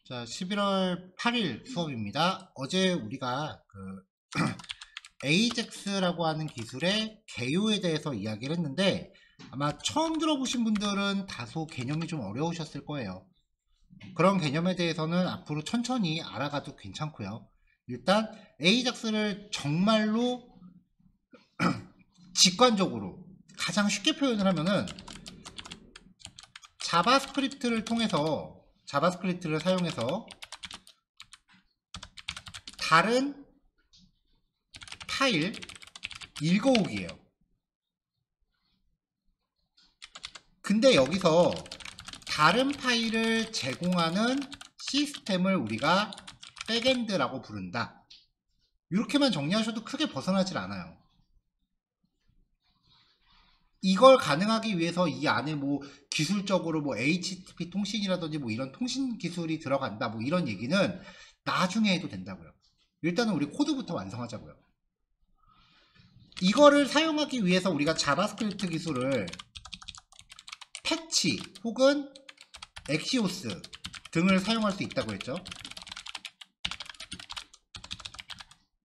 자, 11월 8일 수업입니다. 어제 우리가 AJAX라고 하는 기술의 개요에 대해서 이야기를 했는데 아마 처음 들어보신 분들은 다소 개념이 좀 어려우셨을 거예요. 그런 개념에 대해서는 앞으로 천천히 알아가도 괜찮고요. 일단 AJAX를 정말로 직관적으로 가장 쉽게 표현을 하면은 자바스크립트를 사용해서 다른 파일 읽어오기예요. 근데 여기서 다른 파일을 제공하는 시스템을 우리가 백엔드라고 부른다. 이렇게만 정리하셔도 크게 벗어나질 않아요. 이걸 가능하기 위해서 이 안에 뭐 기술적으로 뭐 HTTP 통신이라든지 뭐 이런 통신 기술이 들어간다 뭐 이런 얘기는 나중에 해도 된다고요. 일단은 우리 코드부터 완성하자고요. 이거를 사용하기 위해서 우리가 자바스크립트 기술을 패치 혹은 엑시오스 등을 사용할 수 있다고 했죠.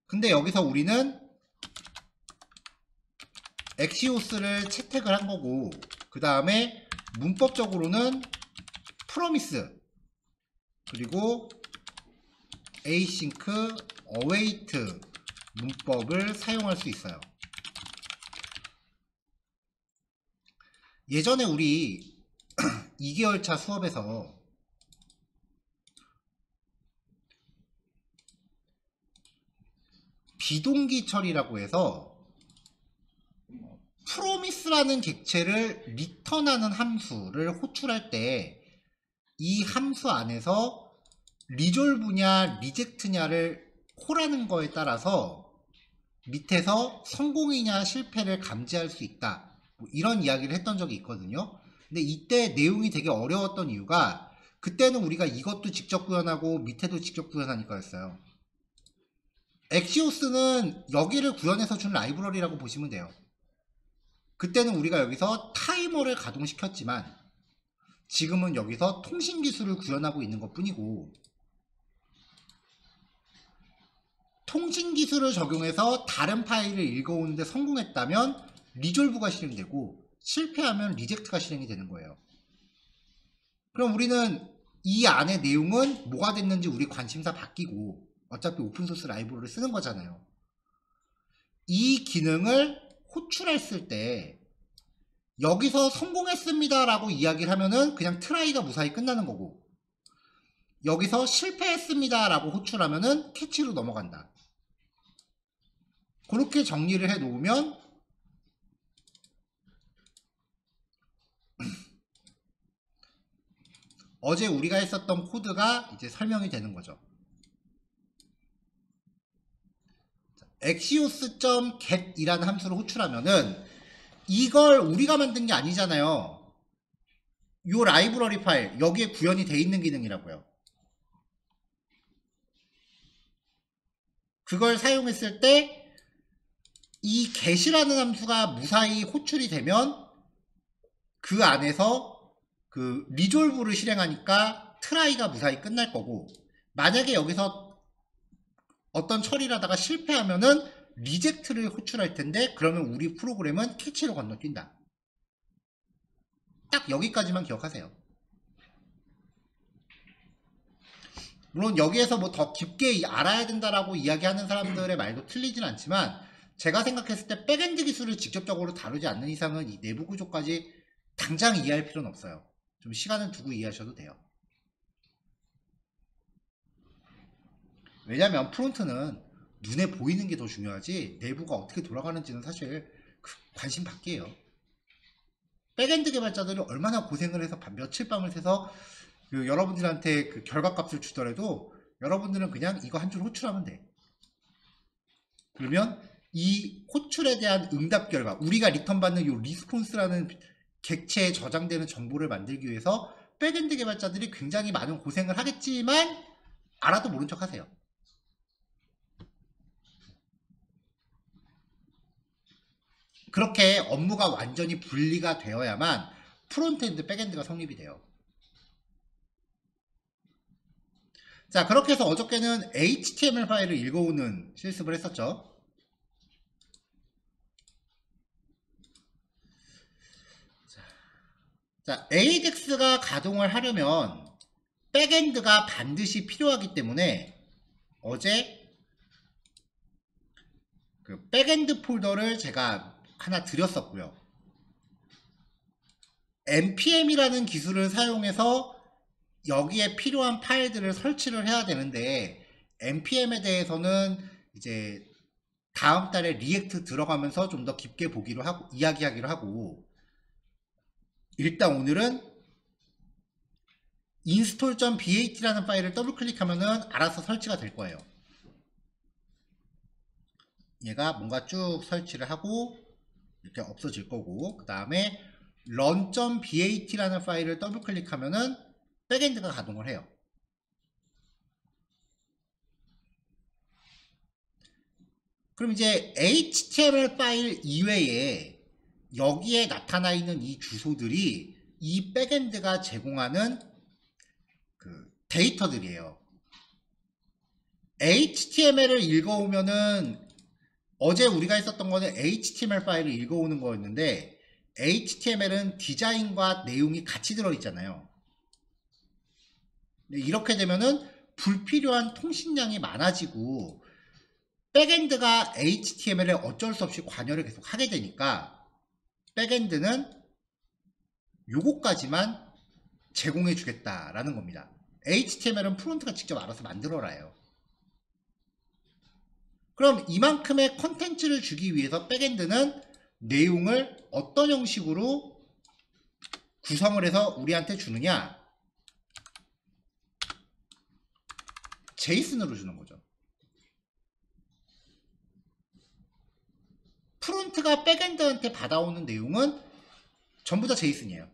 근데 여기서 우리는 엑시오스를 채택을 한 거고, 그 다음에 문법적으로는 프로미스 그리고 async await 문법을 사용할 수 있어요. 예전에 우리 2개월차 수업에서 비동기 처리라고 해서 프로미스라는 객체를 리턴하는 함수를 호출할 때 이 함수 안에서 리졸브냐 리젝트냐를 콜하는 거에 따라서 밑에서 성공이냐 실패를 감지할 수 있다. 뭐 이런 이야기를 했던 적이 있거든요. 근데 이때 내용이 되게 어려웠던 이유가 그때는 우리가 이것도 직접 구현하고 밑에도 직접 구현하니까였어요. 엑시오스는 여기를 구현해서 준 라이브러리라고 보시면 돼요. 그때는 우리가 여기서 타이머를 가동시켰지만 지금은 여기서 통신 기술을 구현하고 있는 것 뿐이고, 통신 기술을 적용해서 다른 파일을 읽어오는데 성공했다면 리졸브가 실행되고 실패하면 리젝트가 실행이 되는 거예요. 그럼 우리는 이 안의 내용은 뭐가 됐는지 우리 관심사 바뀌고 어차피 오픈소스 라이브러리를 쓰는 거잖아요. 이 기능을 호출했을 때 여기서 성공했습니다 라고 이야기를 하면은 그냥 트라이가 무사히 끝나는 거고, 여기서 실패했습니다 라고 호출하면은 캐치로 넘어간다. 그렇게 정리를 해 놓으면 어제 우리가 했었던 코드가 이제 설명이 되는 거죠. axios.get 이라는 함수를 호출하면은 이걸 우리가 만든 게 아니잖아요. 요 라이브러리 파일 여기에 구현이 돼 있는 기능이라고요. 그걸 사용했을 때 이 get이라는 함수가 무사히 호출이 되면 그 안에서 그 리졸브를 실행하니까 트라이가 무사히 끝날 거고, 만약에 여기서 어떤 처리를 하다가 실패하면은 리젝트를 호출할 텐데 그러면 우리 프로그램은 캐치로 건너뛴다. 딱 여기까지만 기억하세요. 물론 여기에서 뭐 더 깊게 알아야 된다라고 이야기하는 사람들의 말도 틀리진 않지만 제가 생각했을 때 백엔드 기술을 직접적으로 다루지 않는 이상은 이 내부 구조까지 당장 이해할 필요는 없어요. 좀 시간을 두고 이해하셔도 돼요. 왜냐면 프론트는 눈에 보이는 게 더 중요하지 내부가 어떻게 돌아가는지는 사실 관심 밖이에요. 백엔드 개발자들이 얼마나 고생을 해서 며칠 밤을 새서 여러분들한테 그 결과값을 주더라도 여러분들은 그냥 이거 한 줄 호출하면 돼. 그러면 이 호출에 대한 응답 결과, 우리가 리턴 받는 이 리스폰스라는 객체에 저장되는 정보를 만들기 위해서 백엔드 개발자들이 굉장히 많은 고생을 하겠지만 알아도 모른 척 하세요. 그렇게 업무가 완전히 분리가 되어야만 프론트엔드 백엔드가 성립이 돼요. 자, 그렇게 해서 어저께는 HTML 파일을 읽어오는 실습을 했었죠. 자, AJAX가 가동을 하려면 백엔드가 반드시 필요하기 때문에 어제 그 백엔드 폴더를 제가 하나 드렸었고요. npm이라는 기술을 사용해서 여기에 필요한 파일들을 설치를 해야 되는데 npm에 대해서는 이제 다음 달에 리액트 들어가면서 좀 더 깊게 보기로 하고 이야기하기로 하고, 일단 오늘은 install.bat라는 파일을 더블 클릭하면은 알아서 설치가 될 거예요. 얘가 뭔가 쭉 설치를 하고 이렇게 없어질 거고, 그 다음에 run.bat라는 파일을 더블 클릭하면은 백엔드가 가동을 해요. 그럼 이제 HTML 파일 이외에 여기에 나타나 있는 이 주소들이 이 백엔드가 제공하는 그 데이터들이에요. HTML을 읽어오면은 어제 우리가 했었던 거는 HTML 파일을 읽어오는 거였는데 HTML은 디자인과 내용이 같이 들어있잖아요. 이렇게 되면은 불필요한 통신량이 많아지고 백엔드가 HTML에 어쩔 수 없이 관여를 계속 하게 되니까 백엔드는 요거까지만 제공해 주겠다라는 겁니다. HTML은 프론트가 직접 알아서 만들어라요. 그럼 이만큼의 컨텐츠를 주기 위해서 백엔드는 내용을 어떤 형식으로 구성을 해서 우리한테 주느냐? 제이슨으로 주는 거죠. 프론트가 백엔드한테 받아오는 내용은 전부 다 제이슨이에요.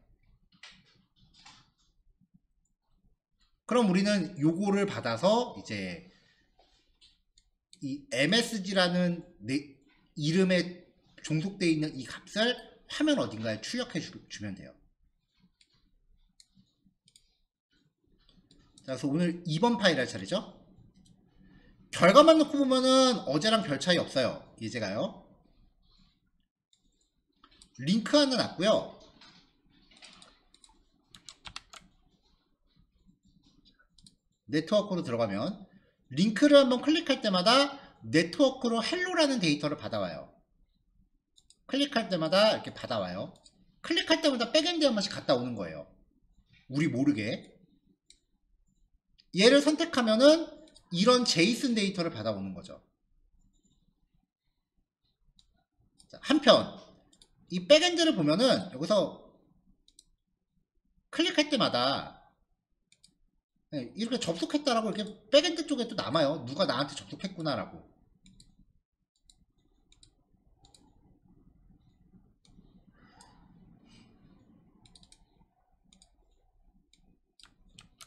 그럼 우리는 요거를 받아서 이제 이 MSG라는 이름에 종속되어 있는 이 값을 화면 어딘가에 출력해 주면 돼요. 자, 그래서 오늘 2번 파일 할 차례죠. 결과만 놓고 보면은 어제랑 별 차이 없어요. 예제가요. 링크 하나 놨고요. 네트워크로 들어가면 링크를 한번 클릭할 때마다 네트워크로 헬로라는 데이터를 받아와요. 클릭할 때마다 이렇게 받아와요. 클릭할 때마다 백엔드에 한 번씩 갔다 오는 거예요. 우리 모르게. 얘를 선택하면은 이런 제이슨 데이터를 받아오는 거죠. 자, 한편 이 백엔드를 보면은 여기서 클릭할 때마다 이렇게 접속했다라고 이렇게 백엔드 쪽에 또 남아요. 누가 나한테 접속했구나라고.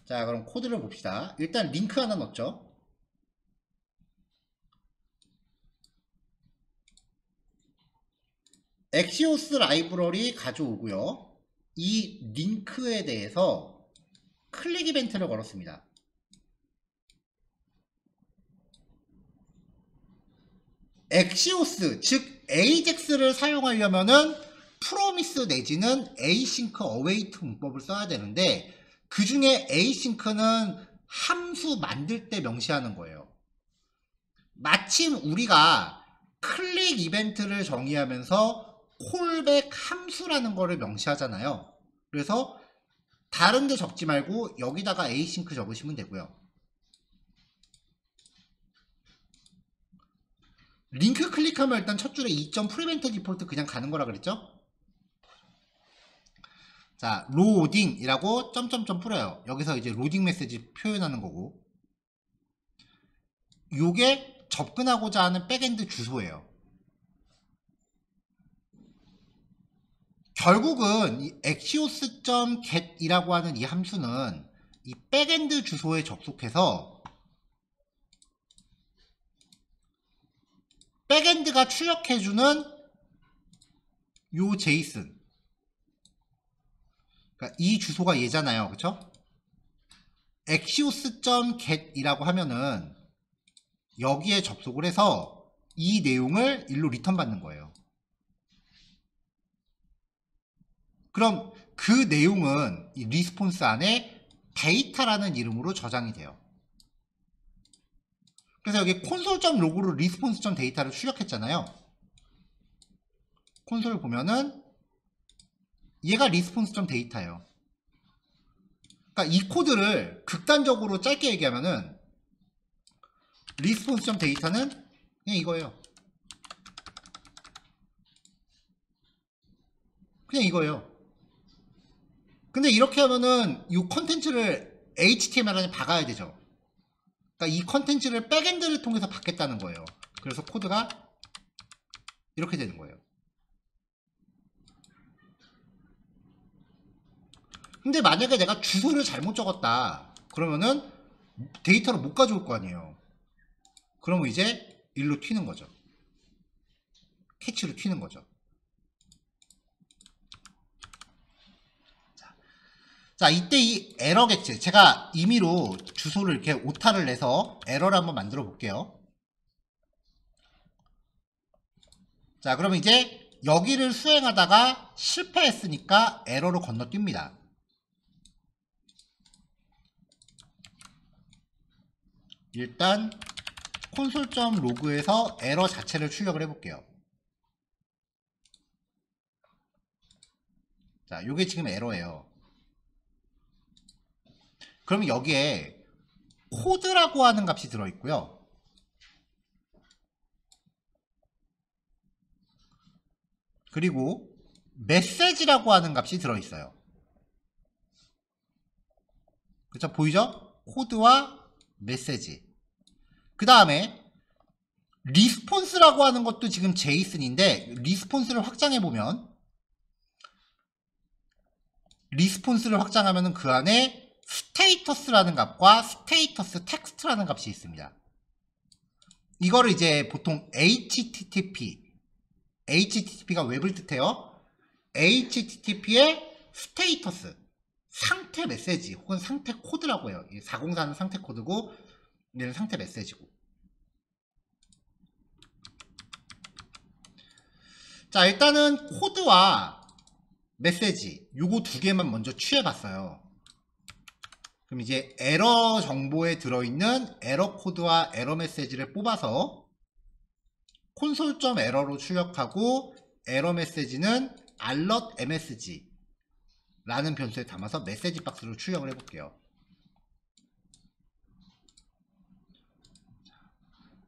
자, 그럼 코드를 봅시다. 일단 링크 하나 넣었죠. 엑시오스 라이브러리 가져오고요. 이 링크에 대해서 클릭 이벤트를 걸었습니다. 엑시오스, 즉 AJAX를 사용하려면은 프로미스 내지는 에이싱크 어웨이트 문법을 써야 되는데 그 중에 에이싱크는 함수 만들 때 명시하는 거예요. 마침 우리가 클릭 이벤트를 정의하면서 콜백 함수라는 거를 명시하잖아요. 그래서 다른 데 적지 말고 여기다가 에이싱크 적으시면 되고요. 링크 클릭하면 일단 첫 줄에 2.프리벤트 디폴트 그냥 가는 거라 그랬죠? 자, 로딩이라고 점점점 뿌려요. 여기서 이제 로딩 메시지 표현하는 거고, 요게 접근하고자 하는 백엔드 주소예요. 결국은 이 axios.get이라고 하는 이 함수는 이 백엔드 주소에 접속해서 백엔드가 출력해주는 요 제이슨, 그러니까 이 주소가 얘잖아요. 그쵸? axios.get이라고 하면은 여기에 접속을 해서 이 내용을 일로 리턴 받는 거예요. 그럼 그 내용은 이 리스폰스 안에 데이터라는 이름으로 저장이 돼요. 그래서 여기 콘솔.로그로 리스폰스.데이터를 출력했잖아요. 콘솔 보면은 얘가 리스폰스.데이터예요. 그러니까 이 코드를 극단적으로 짧게 얘기하면은 리스폰스.데이터는 그냥 이거예요. 그냥 이거예요. 근데 이렇게 하면은 이 컨텐츠를 HTML 안에 박아야 되죠. 그러니까 이 컨텐츠를 백엔드를 통해서 받겠다는 거예요. 그래서 코드가 이렇게 되는 거예요. 근데 만약에 내가 주소를 잘못 적었다 그러면은 데이터를 못 가져올 거 아니에요. 그러면 이제 일로 튀는 거죠. 캐치로 튀는 거죠. 자, 이때 이 에러겠지. 제가 임의로 주소를 이렇게 오타를 내서 에러를 한번 만들어 볼게요. 자, 그러면 이제 여기를 수행하다가 실패했으니까 에러로 건너뜁니다. 일단 콘솔.로그에서 에러 자체를 출력을 해볼게요. 자, 요게 지금 에러예요. 그러면 여기에 코드라고 하는 값이 들어있고요. 그리고 메시지라고 하는 값이 들어있어요. 그쵸? 보이죠? 코드와 메시지. 그 다음에 리스폰스라고 하는 것도 지금 제이슨인데 리스폰스를 확장해보면 리스폰스를 확장하면 그 안에 스테이터스라는 값과 스테이터스 텍스트라는 값이 있습니다. 이거를 이제 보통 HTTP가 웹을 뜻해요. HTTP의 스테이터스, 상태 메시지 혹은 상태 코드라고 해요. 404는 상태 코드고 얘는 상태 메시지고. 자, 일단은 코드와 메시지 요거 두 개만 먼저 취해봤어요. 그럼 이제 에러 정보에 들어있는 에러 코드와 에러 메시지를 뽑아서 콘솔.에러로 출력하고 에러 메시지는 alert msg 라는 변수에 담아서 메시지 박스로 출력을 해볼게요.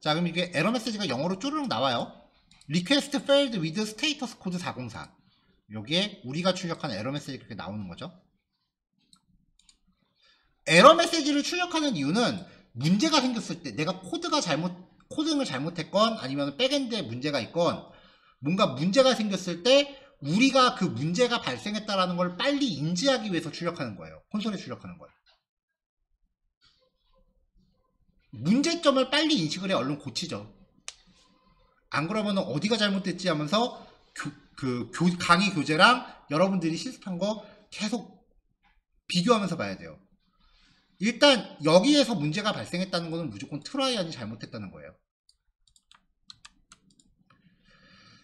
자, 그럼 이게 에러 메시지가 영어로 쪼르륵 나와요. request failed with status code 404. 여기에 우리가 출력한 에러 메시지 그렇게 나오는 거죠. 에러 메시지를 출력하는 이유는 문제가 생겼을 때 내가 코딩을 잘못했건 아니면 백엔드에 문제가 있건 뭔가 문제가 생겼을 때 우리가 그 문제가 발생했다라는 걸 빨리 인지하기 위해서 출력하는 거예요. 콘솔에 출력하는 거예요. 문제점을 빨리 인식을 해 얼른 고치죠. 안 그러면 어디가 잘못됐지 하면서 강의 교재랑 여러분들이 실습한 거 계속 비교하면서 봐야 돼요. 일단 여기에서 문제가 발생했다는 것은 무조건 트라이안이 잘못했다는 거예요.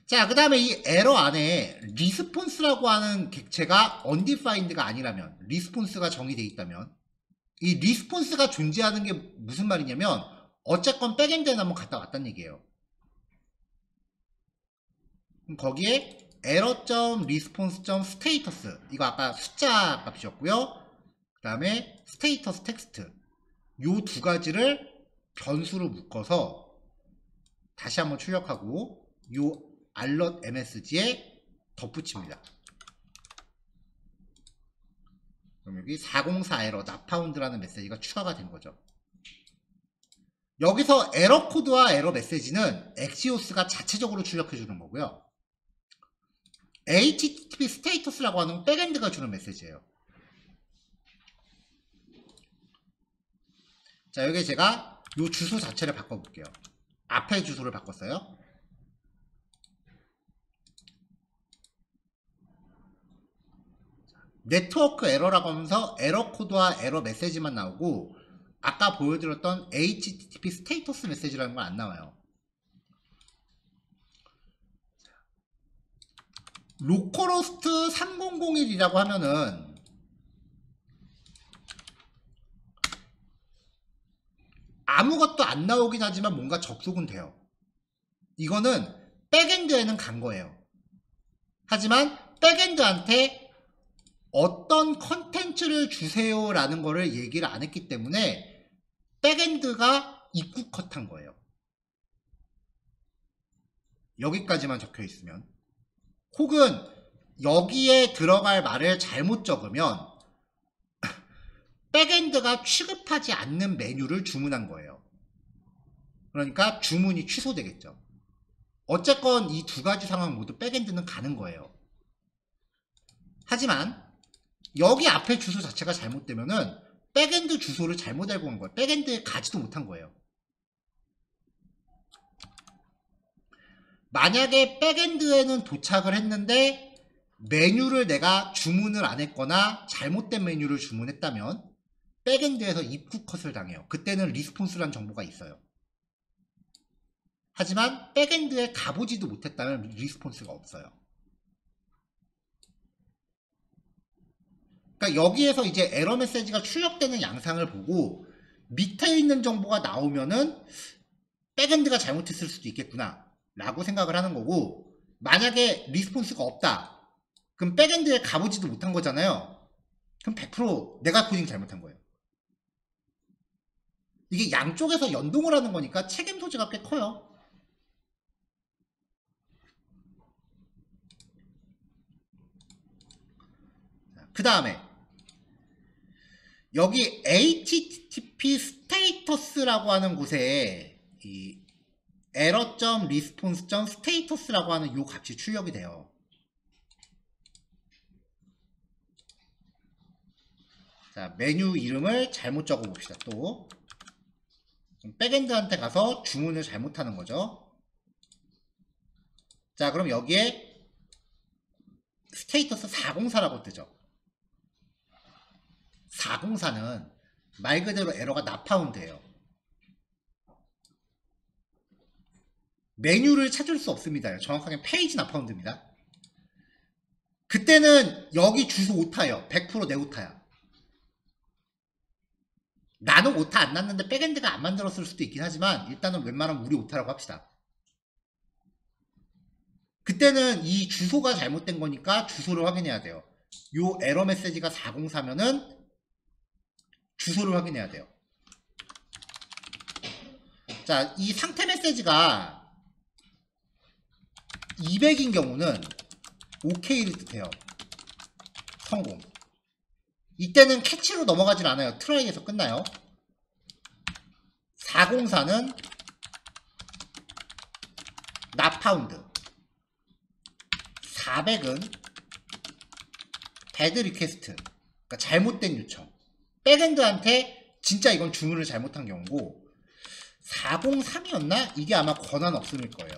자, 그 다음에 이 에러 안에 리스폰스라고 하는 객체가 undefined가 아니라면, 리스폰스가 정의되어 있다면, 이 리스폰스가 존재하는 게 무슨 말이냐면 어쨌건 백엔드에 한번 갔다 왔다는 얘기예요. 그럼 거기에 error.response.status 이거 아까 숫자 값이었고요. 그 다음에 스테이터스 텍스트 요 두 가지를 변수로 묶어서 다시 한번 출력하고 요 alert msg에 덧붙입니다. 그럼 여기 404 에러 not found라는 메시지가 추가가 된 거죠. 여기서 에러 코드와 에러 메시지는 엑시오스가 자체적으로 출력해 주는 거고요. HTTP 스테이터스라고 하는 백엔드가 주는 메시지예요. 자, 여기 제가 요 주소 자체를 바꿔볼게요. 앞에 주소를 바꿨어요. 네트워크 에러라고 하면서 에러 코드와 에러 메시지만 나오고 아까 보여드렸던 HTTP 스테이터스 메시지라는 건 안 나와요. 로컬호스트 3001이라고 하면은 아무것도 안 나오긴 하지만 뭔가 접속은 돼요. 이거는 백엔드에는 간 거예요. 하지만 백엔드한테 어떤 컨텐츠를 주세요 라는 거를 얘기를 안 했기 때문에 백엔드가 입구 컷한 거예요. 여기까지만 적혀 있으면. 혹은 여기에 들어갈 말을 잘못 적으면 백엔드가 취급하지 않는 메뉴를 주문한 거예요. 그러니까 주문이 취소되겠죠. 어쨌건 이 두 가지 상황 모두 백엔드는 가는 거예요. 하지만 여기 앞에 주소 자체가 잘못되면은 백엔드 주소를 잘못 알고 온 거예요. 백엔드에 가지도 못한 거예요. 만약에 백엔드에는 도착을 했는데 메뉴를 내가 주문을 안 했거나 잘못된 메뉴를 주문했다면 백엔드에서 입구 컷을 당해요. 그때는 리스폰스라는 정보가 있어요. 하지만 백엔드에 가보지도 못했다면 리스폰스가 없어요. 그러니까 여기에서 이제 에러 메시지가 출력되는 양상을 보고 밑에 있는 정보가 나오면은 백엔드가 잘못했을 수도 있겠구나 라고 생각을 하는 거고, 만약에 리스폰스가 없다 그럼 백엔드에 가보지도 못한 거잖아요. 그럼 100% 내가 코딩 잘못한 거예요. 이게 양쪽에서 연동을 하는 거니까 책임 소지가 꽤 커요. 그 다음에 여기 HTTP 스테이터스라고 하는 곳에 이 error.response.status라고 하는 이 값이 출력이 돼요. 자, 메뉴 이름을 잘못 적어 봅시다. 또 백엔드한테 가서 주문을 잘못하는 거죠. 자, 그럼 여기에 스테이터스 404라고 뜨죠. 404는 말 그대로 에러가 나파운드예요. 메뉴를 찾을 수 없습니다. 정확하게 페이지 나파운드입니다. 그때는 여기 주소 오타예요. 100% 내 오타야. 나는 오타 안 났는데 백엔드가 안 만들었을 수도 있긴 하지만 일단은 웬만하면 우리 오타라고 합시다. 그때는 이 주소가 잘못된 거니까 주소를 확인해야 돼요. 요 에러 메시지가 404면은 주소를 확인해야 돼요. 자, 이 상태 메시지가 200인 경우는 OK를 뜻해요. 성공. 이때는 캐치로 넘어가질 않아요. 트라이에서 끝나요. 404는 not found. 400은 bad request. 그러니까 잘못된 요청. 백엔드한테 진짜 이건 주문을 잘못한 경우고, 403이었나? 이게 아마 권한 없음일 거예요.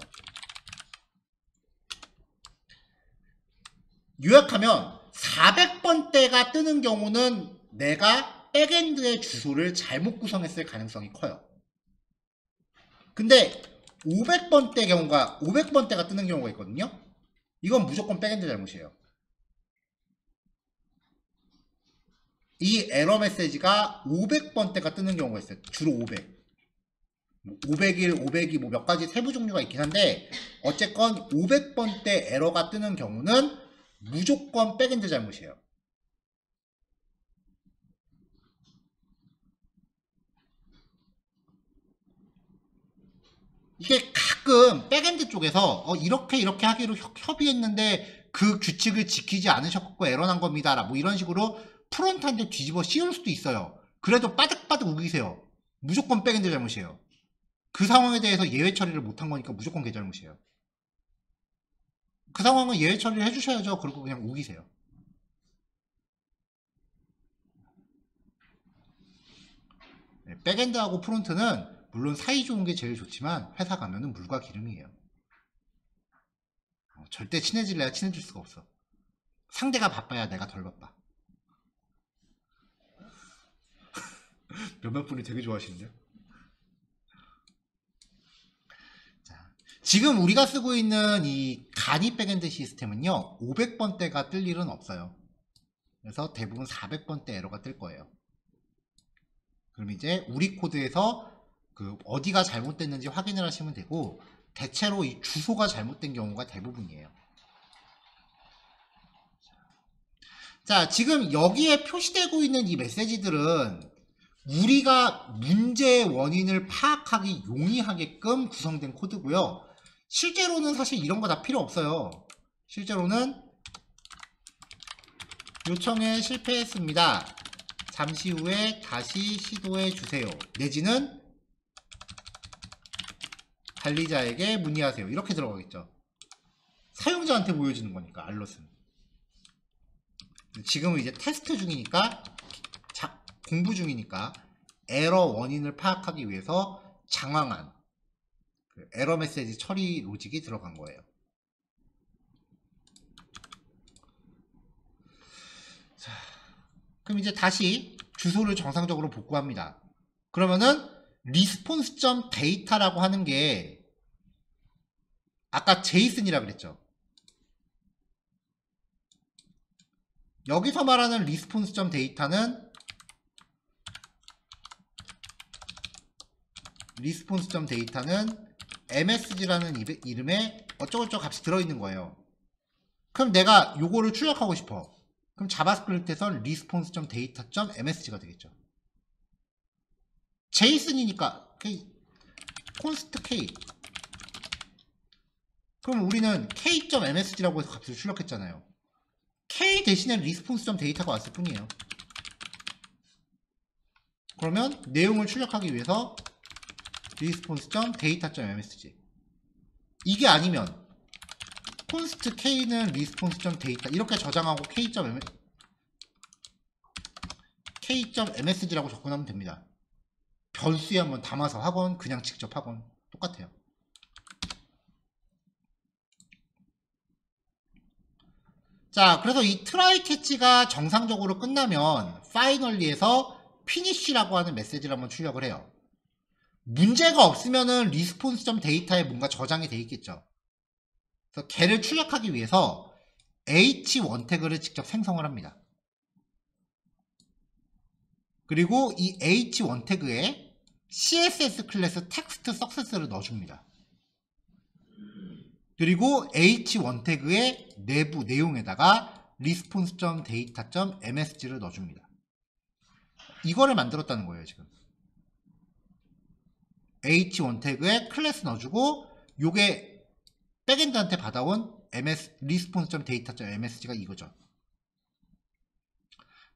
요약하면 400번대가 뜨는 경우는 내가 백엔드의 주소를 잘못 구성했을 가능성이 커요. 근데 500번대가 뜨는 경우가 있거든요. 이건 무조건 백엔드 잘못이에요. 이 에러 메시지가 500번대가 뜨는 경우가 있어요. 주로 500. 501, 502 뭐 몇 가지 세부 종류가 있긴 한데 어쨌건 500번대 에러가 뜨는 경우는 무조건 백엔드 잘못이에요. 이게 가끔 백엔드 쪽에서 이렇게 하기로 협의했는데 그 규칙을 지키지 않으셨고 에러 난 겁니다. 뭐 이런 식으로 프론트한테 뒤집어 씌울 수도 있어요. 그래도 빠득빠득 우기세요. 무조건 백엔드 잘못이에요. 그 상황에 대해서 예외 처리를 못한 거니까 무조건 걔 잘못이에요. 그 상황은 예외 처리를 해주셔야죠. 그리고 그냥 우기세요. 네, 백엔드하고 프론트는 물론 사이 좋은 게 제일 좋지만 회사 가면은 물과 기름이에요. 절대 친해질래야 친해질 수가 없어. 상대가 바빠야 내가 덜 바빠. 몇몇 분이 되게 좋아하시는데요. 자, 지금 우리가 쓰고 있는 이 간이 백엔드 시스템은요 500번대가 뜰 일은 없어요. 그래서 대부분 400번대 에러가 뜰 거예요. 그럼 이제 우리 코드에서 그 어디가 잘못됐는지 확인을 하시면 되고, 대체로 이 주소가 잘못된 경우가 대부분이에요. 자, 지금 여기에 표시되고 있는 이 메시지들은 우리가 문제의 원인을 파악하기 용이하게끔 구성된 코드고요. 실제로는 사실 이런 거 다 필요 없어요. 실제로는 요청에 실패했습니다. 잠시 후에 다시 시도해 주세요. 내지는 관리자에게 문의하세요. 이렇게 들어가겠죠. 사용자한테 보여주는 거니까, 알럿은. 지금은 이제 테스트 중이니까, 공부 중이니까 에러 원인을 파악하기 위해서 장황한 그 에러 메시지 처리 로직이 들어간 거예요. 자, 그럼 이제 다시 주소를 정상적으로 복구합니다. 그러면은 response.data라고 하는 게 아까 JSON이라 그랬죠. 여기서 말하는 response.data는 MSG라는 이름에 어쩌고저쩌고 값이 들어있는 거예요. 그럼 내가 요거를 출력하고 싶어. 그럼 자바스크립트에서는 response.data.msg가 되겠죠. JSON이니까 const k. 그럼 우리는 k.msg라고 해서 값을 출력했잖아요. k 대신에 response.data가 왔을 뿐이에요. 그러면 내용을 출력하기 위해서 response.data.msg, 이게 아니면 const k는 response.data 이렇게 저장하고 k.msg라고 접근하면 됩니다. 별수에 한번 담아서 하건 그냥 직접 하건 똑같아요. 자, 그래서 이 try catch가 정상적으로 끝나면 finally에서 finish라고 하는 메시지를 한번 출력을 해요. 문제가 없으면은 response.data에 뭔가 저장이 돼 있겠죠. 그래서 걔를 출력하기 위해서 h1 태그를 직접 생성을 합니다. 그리고 이 h1 태그에 css 클래스 text success를 넣어줍니다. 그리고 h1 태그의 내부 내용에다가 response.data.msg를 넣어줍니다. 이거를 만들었다는 거예요, 지금. h1 태그에 클래스 넣어주고, 요게 백엔드한테 받아온 response.data.msg가 이거죠.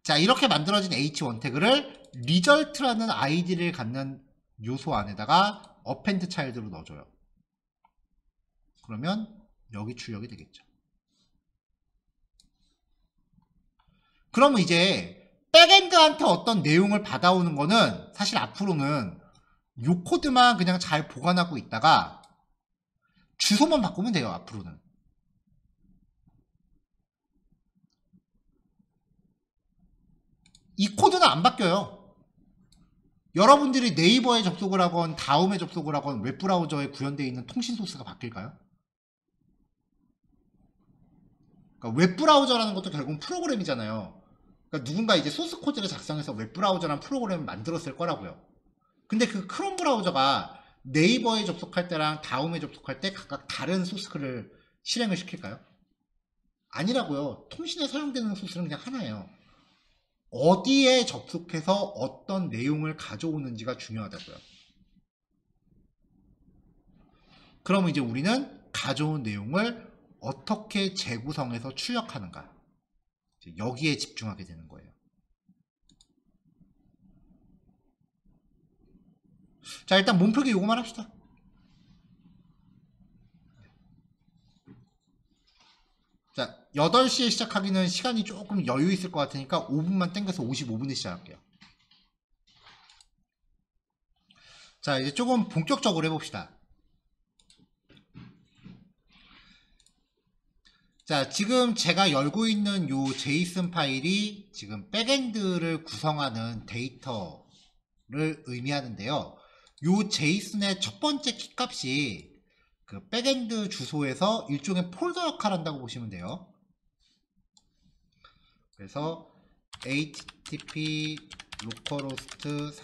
자, 이렇게 만들어진 h1 태그를 result라는 아이디를 갖는 요소 안에다가 append child로 넣어줘요. 그러면 여기 출력이 되겠죠. 그러면 이제 백엔드한테 어떤 내용을 받아오는 거는 사실 앞으로는 요 코드만 그냥 잘 보관하고 있다가 주소만 바꾸면 돼요. 앞으로는. 이 코드는 안 바뀌어요. 여러분들이 네이버에 접속을 하건 다음에 접속을 하건 웹브라우저에 구현되어 있는 통신 소스가 바뀔까요? 그러니까 웹브라우저라는 것도 결국은 프로그램이잖아요. 그러니까 누군가 이제 소스 코드를 작성해서 웹브라우저라는 프로그램을 만들었을 거라고요. 근데 그 크롬 브라우저가 네이버에 접속할 때랑 다음에 접속할 때 각각 다른 소스를 실행을 시킬까요? 아니라고요. 통신에 사용되는 소스는 그냥 하나예요. 어디에 접속해서 어떤 내용을 가져오는지가 중요하다고요. 그럼 이제 우리는 가져온 내용을 어떻게 재구성해서 출력하는가, 여기에 집중하게 되는 거예요. 자, 일단 몸풀기 요거만 합시다. 자, 8시에 시작하기는 시간이 조금 여유 있을 것 같으니까 5분만 땡겨서 55분에 시작할게요. 자, 이제 조금 본격적으로 해봅시다. 자, 지금 제가 열고 있는 요 제이슨 파일이 지금 백엔드를 구성하는 데이터 의미하는데요. 요 제이슨의 첫 번째 키값이 그 백엔드 주소에서 일종의 폴더 역할을 한다고 보시면 돼요. 그래서 http localhost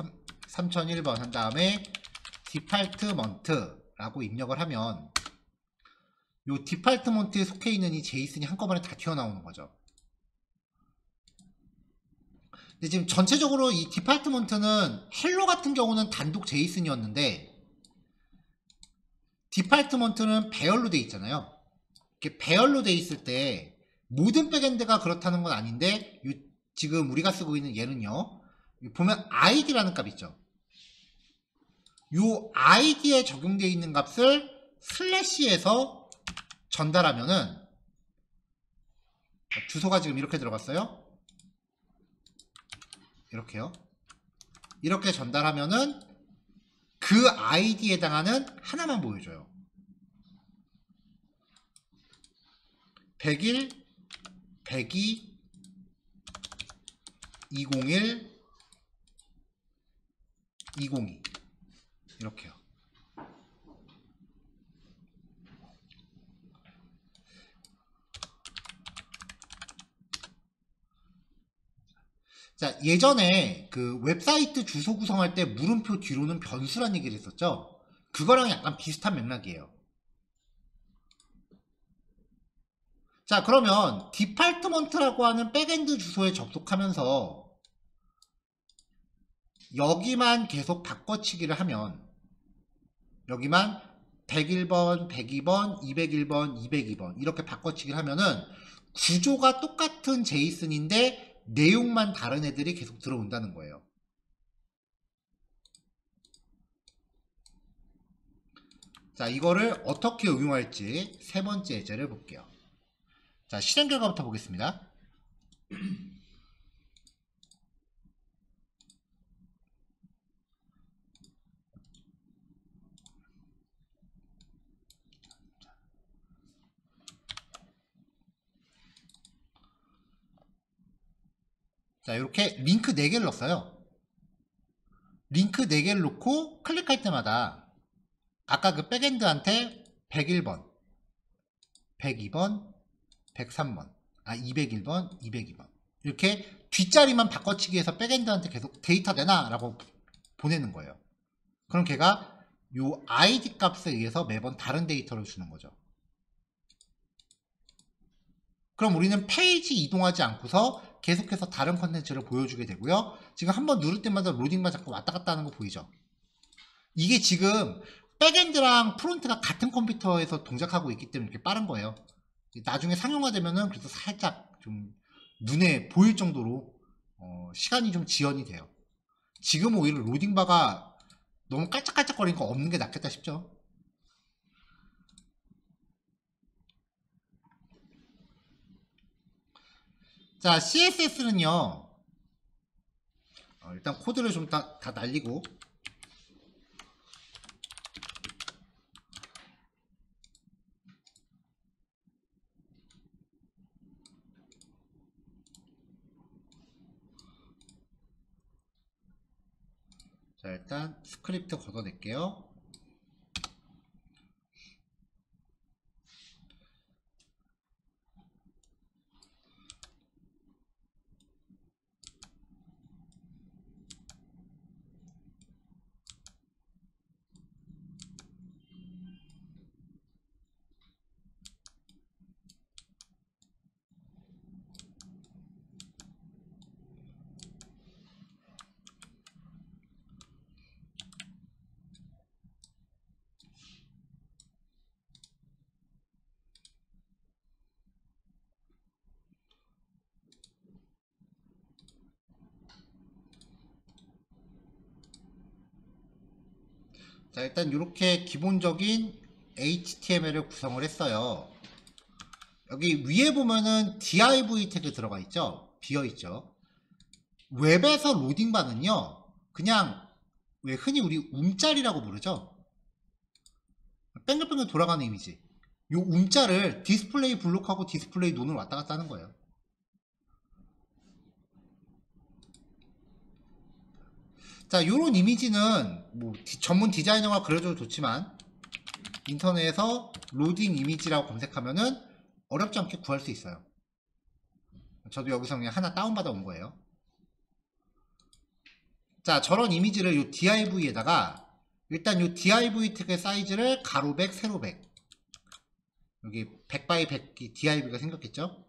3001번 한 다음에 디팔트먼트라고 입력을 하면 요 디팔트먼트에 속해 있는 이 제이슨이 한꺼번에 다 튀어나오는 거죠. 근데 지금 전체적으로 이 디팔트먼트는 헬로 같은 경우는 단독 제이슨이었는데 디팔트먼트는 배열로 돼 있잖아요. 이렇게 배열로 돼 있을 때 모든 백엔드가 그렇다는 건 아닌데 지금 우리가 쓰고 있는 얘는요. 보면 id라는 값 있죠. 요 id에 적용되어 있는 값을 슬래시에서 전달하면은 주소가 지금 이렇게 들어갔어요. 이렇게요. 이렇게 전달하면은 그 id에 해당하는 하나만 보여줘요. 101, 102, 201, 202 이렇게요. 자, 예전에 그 웹사이트 주소 구성할 때 물음표 뒤로는 변수란 얘기를 했었죠. 그거랑 약간 비슷한 맥락이에요. 자, 그러면 디팔트먼트라고 하는 백엔드 주소에 접속하면서 여기만 계속 바꿔치기를 하면 여기만 101번, 102번, 201번, 202번 이렇게 바꿔치기를 하면은 구조가 똑같은 제이슨인데 내용만 다른 애들이 계속 들어온다는 거예요. 자, 이거를 어떻게 응용할지 세 번째 예제를 볼게요. 자, 실행 결과부터 보겠습니다. 자, 이렇게 링크 4개를 넣었어요. 링크 4개를 놓고 클릭할 때마다 아까 그 백엔드한테 101번, 102번, 103번, 201번, 202번 이렇게 뒷자리만 바꿔치기 해서 백엔드한테 계속 데이터 내놔 라고 보내는 거예요. 그럼 걔가 요 id 값에 의해서 매번 다른 데이터를 주는 거죠. 그럼 우리는 페이지 이동하지 않고서 계속해서 다른 컨텐츠를 보여주게 되고요. 지금 한번 누를 때마다 로딩만 자꾸 왔다 갔다 하는 거 보이죠? 이게 지금 백엔드랑 프론트가 같은 컴퓨터에서 동작하고 있기 때문에 이렇게 빠른 거예요. 나중에 상용화되면은 그래도 살짝 좀 눈에 보일 정도로 시간이 좀 지연이 돼요. 지금 오히려 로딩바가 너무 깔짝깔짝거리니까 없는 게 낫겠다 싶죠. 자, CSS는요. 일단 코드를 좀 다 날리고 자, 일단 스크립트 걷어낼게요. 자, 일단 이렇게 기본적인 HTML을 구성을 했어요. 여기 위에 보면은 div 태그 들어가 있죠? 비어 있죠? 웹에서 로딩바는요, 그냥 왜 흔히 우리 움짤이라고 부르죠? 뺑글뺑글 돌아가는 이미지. 요 움짤을 디스플레이 블록하고 디스플레이 논을 왔다 갔다 하는 거예요. 자, 요런 이미지는 뭐 전문 디자이너가 그려줘도 좋지만 인터넷에서 로딩 이미지라고 검색하면은 어렵지 않게 구할 수 있어요. 저도 여기서 그냥 하나 다운받아 온 거예요. 자, 저런 이미지를 요 div에다가 일단 요 div 태그의 사이즈를 가로 100, 세로 100, 여기 100x100 div가 생겼겠죠?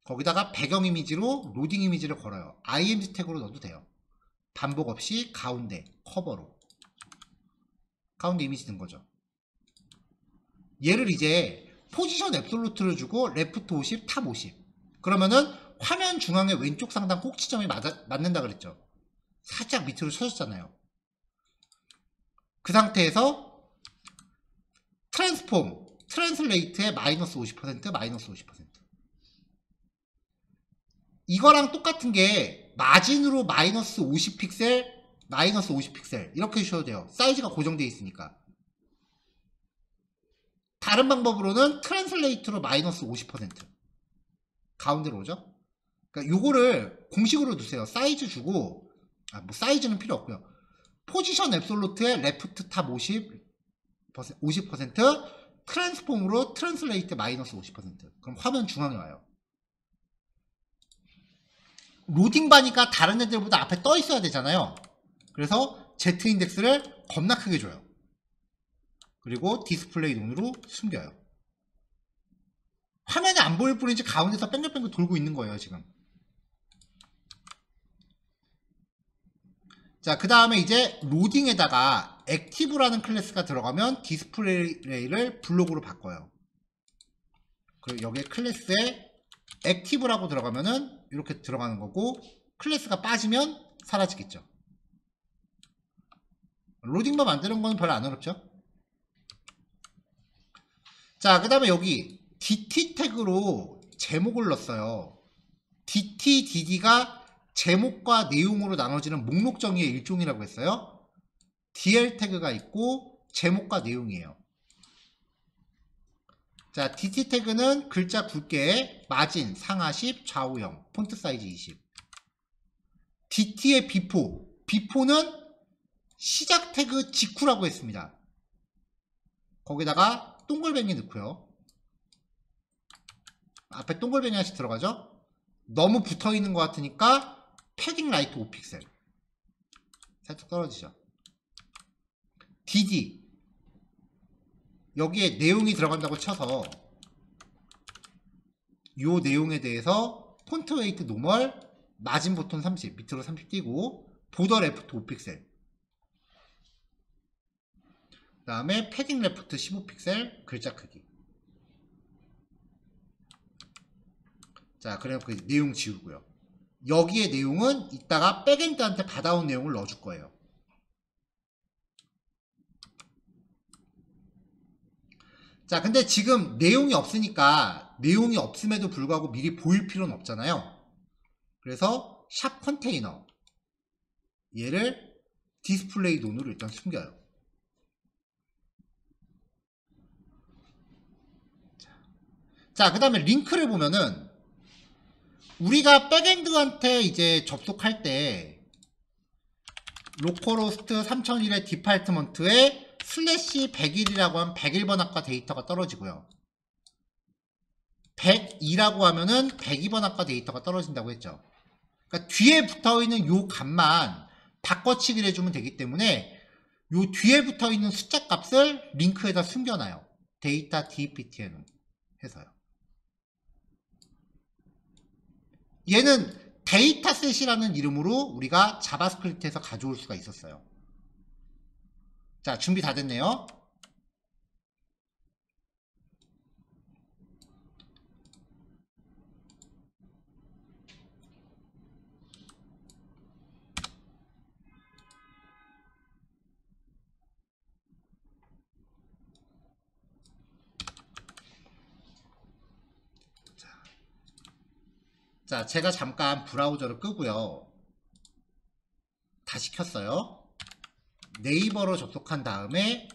거기다가 배경 이미지로 로딩 이미지를 걸어요. img 태그로 넣어도 돼요. 반복 없이 가운데 커버로 가운데 이미지 든 거죠. 얘를 이제 포지션 앱솔루트를 주고 레프트 50, 탑 50. 그러면은 화면 중앙의 왼쪽 상단 꼭지점이 맞는다 그랬죠. 살짝 밑으로 쳐졌잖아요. 그 상태에서 트랜스폼, 트랜슬레이트의 마이너스 50%, 마이너스 50%. 이거랑 똑같은 게 마진으로 마이너스 50픽셀, 마이너스 50픽셀 이렇게 주셔도 돼요. 사이즈가 고정되어 있으니까. 다른 방법으로는 트랜슬레이트로 마이너스 50% 가운데로 오죠. 그러니까 요거를 공식으로 두세요. 사이즈 주고 뭐 사이즈는 필요 없고요. 포지션 앱솔루트에 레프트 탑 50% 트랜스폼으로 트랜슬레이트 마이너스 50%. 그럼 화면 중앙에 와요. 로딩 바니까 다른 애들보다 앞에 떠 있어야 되잖아요. 그래서 Z 인덱스를 겁나 크게 줘요. 그리고 디스플레이 논으로 숨겨요. 화면이 안 보일 뿐이지 가운데서 뺑글뺑글 돌고 있는 거예요, 지금. 자, 그 다음에 이제 로딩에다가 액티브라는 클래스가 들어가면 디스플레이를 블록으로 바꿔요. 그리고 여기에 클래스에 액티브라고 들어가면은 이렇게 들어가는 거고, 클래스가 빠지면 사라지겠죠. 로딩바 만드는 건 별로 안 어렵죠. 자, 그 다음에 여기 DT 태그로 제목을 넣었어요. DT, DD가 제목과 내용으로 나눠지는 목록 정의의 일종이라고 했어요. DL 태그가 있고 제목과 내용이에요. 자, DT 태그는 글자 굵게 마진 상하 10, 좌우 0, 폰트 사이즈 20. DT의 비포는 시작 태그 직후라고 했습니다. 거기다가 동글뱅이 넣고요. 앞에 동글뱅이 하나씩 들어가죠. 너무 붙어있는 것 같으니까 패딩 라이트 5픽셀 살짝 떨어지죠. DD 여기에 내용이 들어간다고 쳐서 요 내용에 대해서 폰트 웨이트 노멀 마진 보톤 30 밑으로 30 띄고 보더 레프트 5픽셀 그 다음에 패딩 레프트 15픽셀 글자 크기. 자, 그럼 그 내용 지우고요. 여기에 내용은 이따가 백엔드한테 받아온 내용을 넣어줄 거예요. 자, 근데 지금 내용이 없으니까 내용이 없음에도 불구하고 미리 보일 필요는 없잖아요. 그래서 샵 컨테이너 얘를 디스플레이 논으로 일단 숨겨요. 자, 그 다음에 링크를 보면은 우리가 백엔드한테 이제 접속할 때 로컬호스트 3001의 디파트먼트에 슬래시 101이라고 하면 101번 학과 데이터가 떨어지고요. 102라고 하면은 102번 학과 데이터가 떨어진다고 했죠. 그러니까 뒤에 붙어있는 요 값만 바꿔치기를 해주면 되기 때문에 요 뒤에 붙어있는 숫자 값을 링크에다 숨겨놔요. 데이터 dptn 해서요. 얘는 데이터셋이라는 이름으로 우리가 자바스크립트에서 가져올 수가 있었어요. 자, 준비 다 됐네요. 자, 제가 잠깐 브라우저를 끄고요. 다시 켰어요. 네이버로 접속한 다음에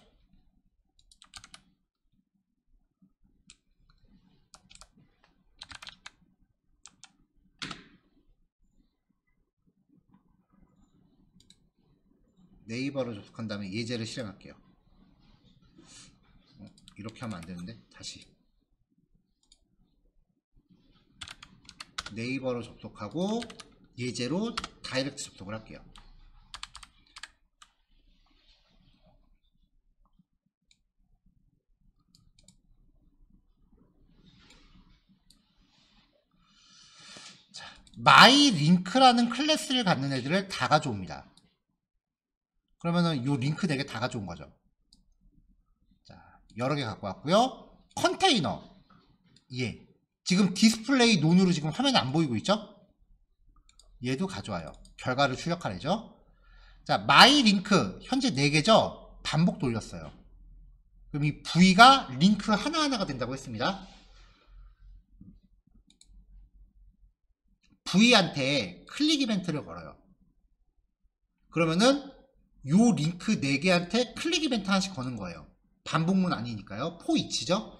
네이버로 접속한 다음에 예제를 실행할게요. 이렇게 하면 안 되는데 다시 네이버로 접속하고 예제로 다이렉트 접속을 할게요. 마이 링크라는 클래스를 갖는 애들을 다 가져옵니다. 그러면은 요 링크 4개 다 가져온 거죠. 자, 여러 개 갖고 왔고요. 컨테이너. 예. 지금 디스플레이 논으로 지금 화면에 안 보이고 있죠? 얘도 가져와요. 결과를 출력하래죠. 자, 마이 링크 현재 4개죠? 반복 돌렸어요. 그럼 이 V가 링크 하나하나가 된다고 했습니다. V한테 클릭 이벤트를 걸어요. 그러면은 요 링크 4개한테 클릭 이벤트 하나씩 거는 거예요. 반복문 아니니까요. for each죠.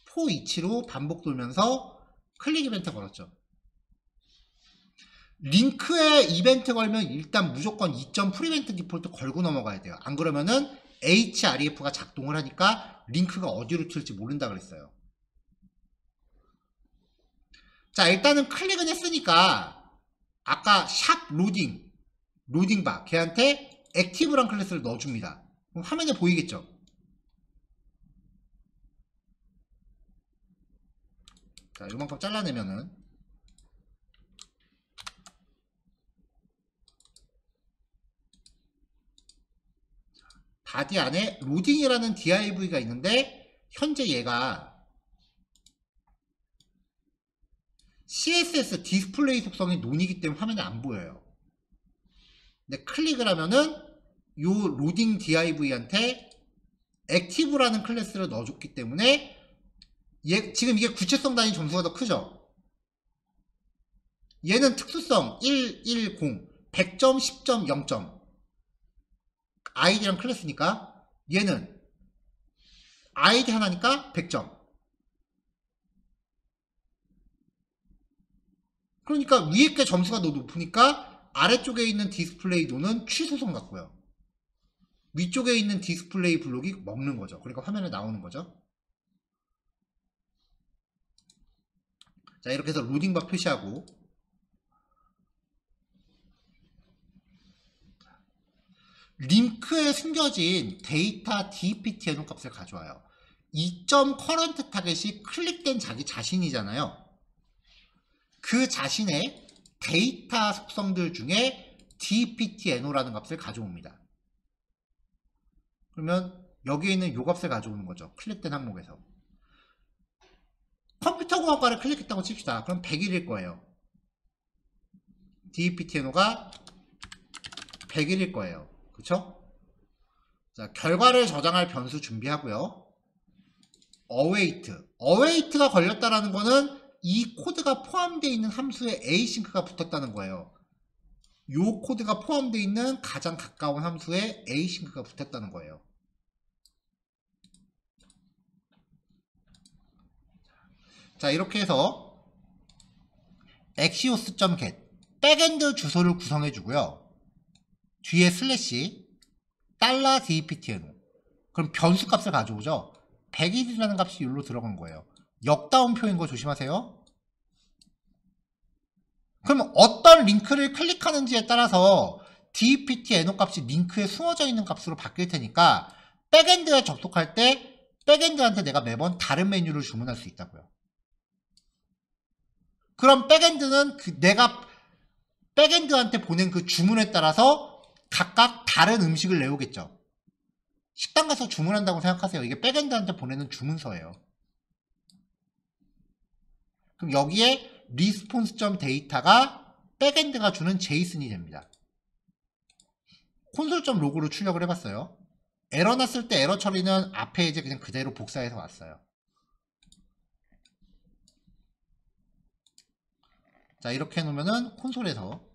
for each로 반복 돌면서 클릭 이벤트 걸었죠. 링크에 이벤트 걸면 일단 무조건 2점 프리벤트 디폴트 걸고 넘어가야 돼요. 안 그러면은 href가 작동을 하니까 링크가 어디로 튈지 모른다 그랬어요. 자, 일단은 클릭은 했으니까 아까 샵 로딩바 걔한테 액티브란 클래스를 넣어줍니다. 그럼 화면에 보이겠죠? 자, 요만큼 잘라내면은 바디 안에 로딩이라는 div가 있는데 현재 얘가 CSS 디스플레이 속성이 논이기 때문에 화면에 안 보여요. 근데 클릭을 하면은 요 로딩 div한테 액티브라는 클래스를 넣어줬기 때문에 지금 이게 구체성 단위 점수가 더 크죠? 얘는 특수성 1, 1, 0, 100점, 10점, 0점. 아이디랑 클래스니까 얘는 아이디 하나니까 100점. 그러니까 위에 게 점수가 더 높으니까 아래쪽에 있는 디스플레이 노는 취소성 같고요. 위쪽에 있는 디스플레이 블록이 먹는 거죠. 그러니까 화면에 나오는 거죠. 자, 이렇게 해서 로딩바 표시하고 링크에 숨겨진 데이터 DPT 해놓은 값을 가져와요. 2점 커런트 타겟이 클릭된 자기 자신이잖아요. 그 자신의 데이터 속성들 중에 dptno라는 값을 가져옵니다. 그러면 여기에 있는 요 값을 가져오는 거죠. 클릭된 항목에서. 컴퓨터공학과를 클릭했다고 칩시다. 그럼 100일일 거예요. dptno가 100일일 거예요. 그쵸? 자, 결과를 저장할 변수 준비하고요. await가 걸렸다라는 거는 이 코드가 포함되어 있는 함수에 async가 붙었다는 거예요. 요 코드가 포함되어 있는 가장 가까운 함수에 async가 붙었다는 거예요. 자, 이렇게 해서 axios.get 백엔드 주소를 구성해 주고요. 뒤에 슬래시 $dptno 그럼 변수 값을 가져오죠. 100일이라는 값이 여기로 들어간 거예요. 역다운표인 거 조심하세요. 그럼 어떤 링크를 클릭하는지에 따라서 dptno 값이 링크에 숨어져 있는 값으로 바뀔 테니까 백엔드에 접속할 때 백엔드한테 내가 매번 다른 메뉴를 주문할 수 있다고요. 그럼 백엔드는 내가 백엔드한테 보낸 그 주문에 따라서 각각 다른 음식을 내오겠죠. 식당 가서 주문한다고 생각하세요. 이게 백엔드한테 보내는 주문서예요. 그럼 여기에 response.data가 백엔드가 주는 JSON이 됩니다. 콘솔.log로 출력을 해봤어요. 에러 났을 때 에러 처리는 앞에 이제 그냥 그대로 복사해서 왔어요. 자, 이렇게 해놓으면은 콘솔에서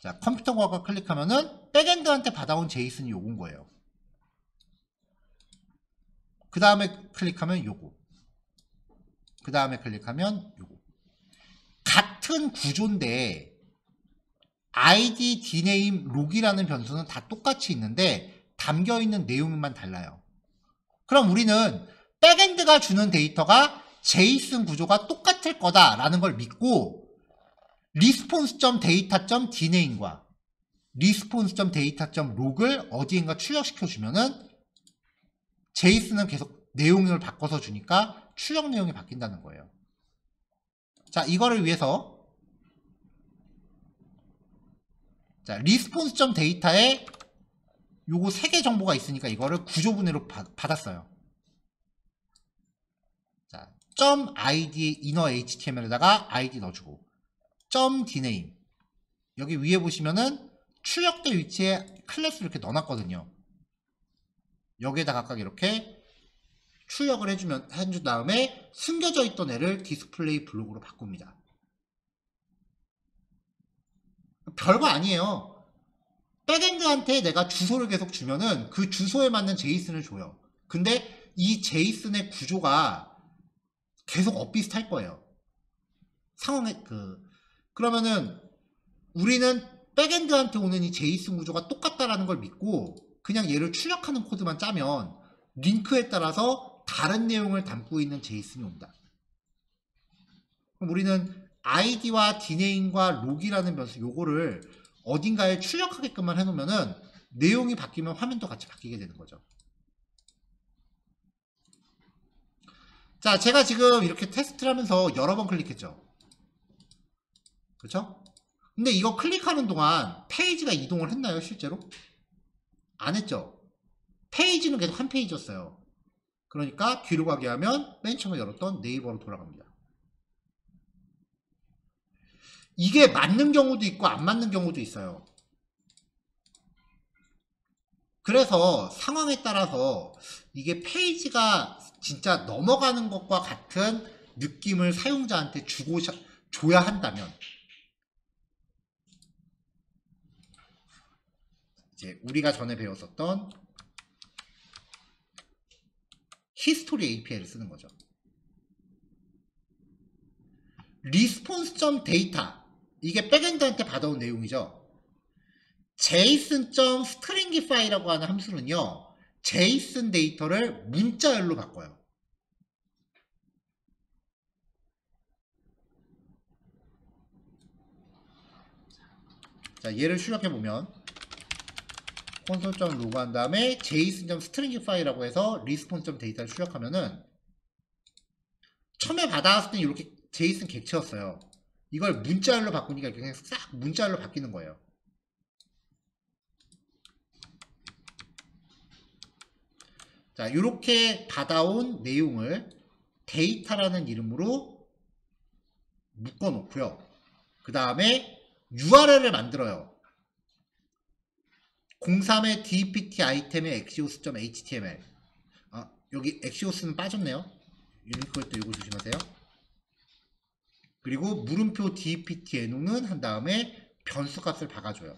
자, 컴퓨터 과거 클릭하면은 백엔드한테 받아온 제이슨이 요건 거예요. 그 다음에 클릭하면 요거. 그 다음에 클릭하면 요거. 같은 구조인데 id, dname, log이라는 변수는 다 똑같이 있는데 담겨있는 내용만 달라요. 그럼 우리는 백엔드가 주는 데이터가 JSON 구조가 똑같을 거다라는 걸 믿고 response.data.dname과 response.data.log을 어디인가 출력시켜 주면은 JSON은 계속 내용을 바꿔서 주니까 출력 내용이 바뀐다는 거예요. 자, 이거를 위해서 자, response.data에 요거 3개 정보가 있으니까 이거를 구조분해로 받았어요. 자, .id의 inner html에다가 id 넣어주고 .dname 여기 위에 보시면은 출력된 위치에 클래스를 이렇게 넣어놨거든요. 여기에다 각각 이렇게 출력을 해준 다음에 숨겨져 있던 애를 디스플레이 블록으로 바꿉니다. 별거 아니에요. 백엔드한테 내가 주소를 계속 주면은 그 주소에 맞는 제이슨을 줘요. 근데 이 제이슨의 구조가 계속 엇비슷할 거예요. 상황에 그러면은 우리는 백엔드한테 오는 이 제이슨 구조가 똑같다라는 걸 믿고 그냥 얘를 출력하는 코드만 짜면 링크에 따라서 다른 내용을 담고 있는 제이슨이 온다. 그럼 우리는 id와 dname과 log이라는 변수 요거를 어딘가에 출력하게끔만 해놓으면은 내용이 바뀌면 화면도 같이 바뀌게 되는 거죠. 자, 제가 지금 이렇게 테스트를 하면서 여러 번 클릭했죠. 그렇죠? 근데 이거 클릭하는 동안 페이지가 이동을 했나요, 실제로? 안 했죠. 페이지는 계속 한 페이지였어요. 그러니까 뒤로 가게 하면 맨 처음에 열었던 네이버로 돌아갑니다. 이게 맞는 경우도 있고 안 맞는 경우도 있어요. 그래서 상황에 따라서 이게 페이지가 진짜 넘어가는 것과 같은 느낌을 사용자한테 줘야 한다면 이제 우리가 전에 배웠었던 히스토리 API를 쓰는 거죠. response.data 이게 백엔드한테 받아온 내용이죠. json.stringify라고 하는 함수는요, JSON 데이터를 문자열로 바꿔요. 자, 얘를 출력해보면 console.log 한 다음에 json.stringify라고 해서 response.data를 출력하면은 처음에 받아왔을 때 이렇게 JSON 객체였어요. 이걸 문자열로 바꾸니까 그냥 싹 문자열로 바뀌는 거예요. 자, 이렇게 받아온 내용을 데이터라는 이름으로 묶어 놓고요. 그 다음에 URL을 만들어요. 03의 dpt 아이템의 axios.html 여기 axios는 빠졌네요. 유니코드 때 이거 조심하세요. 그리고 물음표 dpt enum은 한 다음에 변수 값을 박아줘요.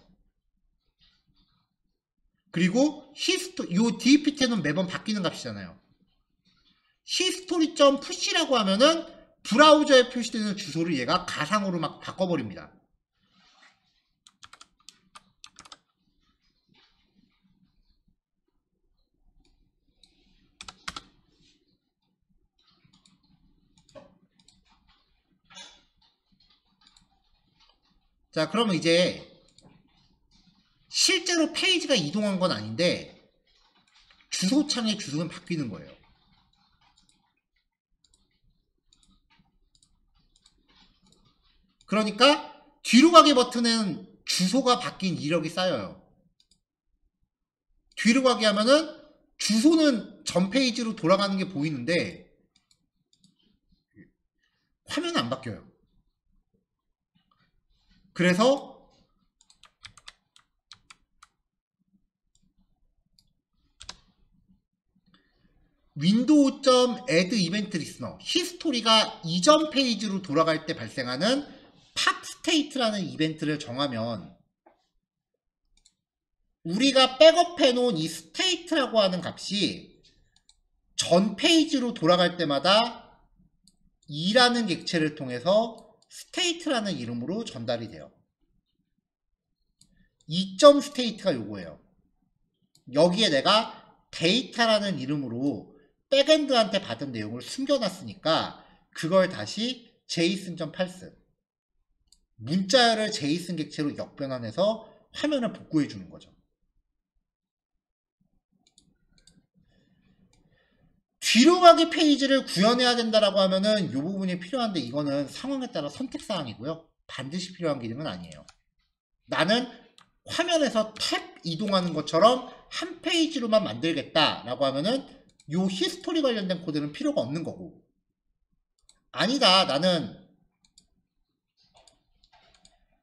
그리고 요 dpt는 매번 바뀌는 값이잖아요. history.push라고 하면은 브라우저에 표시되는 주소를 얘가 가상으로 막 바꿔버립니다. 자, 그러면 이제 실제로 페이지가 이동한 건 아닌데 주소창의 주소는 바뀌는 거예요. 그러니까 뒤로 가기 버튼은 주소가 바뀐 이력이 쌓여요. 뒤로 가게 하면은 주소는 전 페이지로 돌아가는 게 보이는데 화면은 안 바뀌어요. 그래서 window.add event listener 히스토리가 이전 페이지로 돌아갈 때 발생하는 popstate라는 이벤트를 정하면 우리가 백업해 놓은 이 state라고 하는 값이 전 페이지로 돌아갈 때마다 2라는 객체를 통해서 state라는 이름으로 전달이 돼요. 이점 state가 요거예요. 여기에 내가 데이터라는 이름으로 백엔드한테 받은 내용을 숨겨놨으니까 그걸 다시 json.parse 문자열을 JSON 객체로 역변환해서 화면을 복구해 주는 거죠. 뒤로 가기 페이지를 구현해야 된다라고 하면은 이 부분이 필요한데 이거는 상황에 따라 선택사항이고요. 반드시 필요한 기능은 아니에요. 나는 화면에서 탭 이동하는 것처럼 한 페이지로만 만들겠다라고 하면은 이 히스토리 관련된 코드는 필요가 없는 거고, 아니다, 나는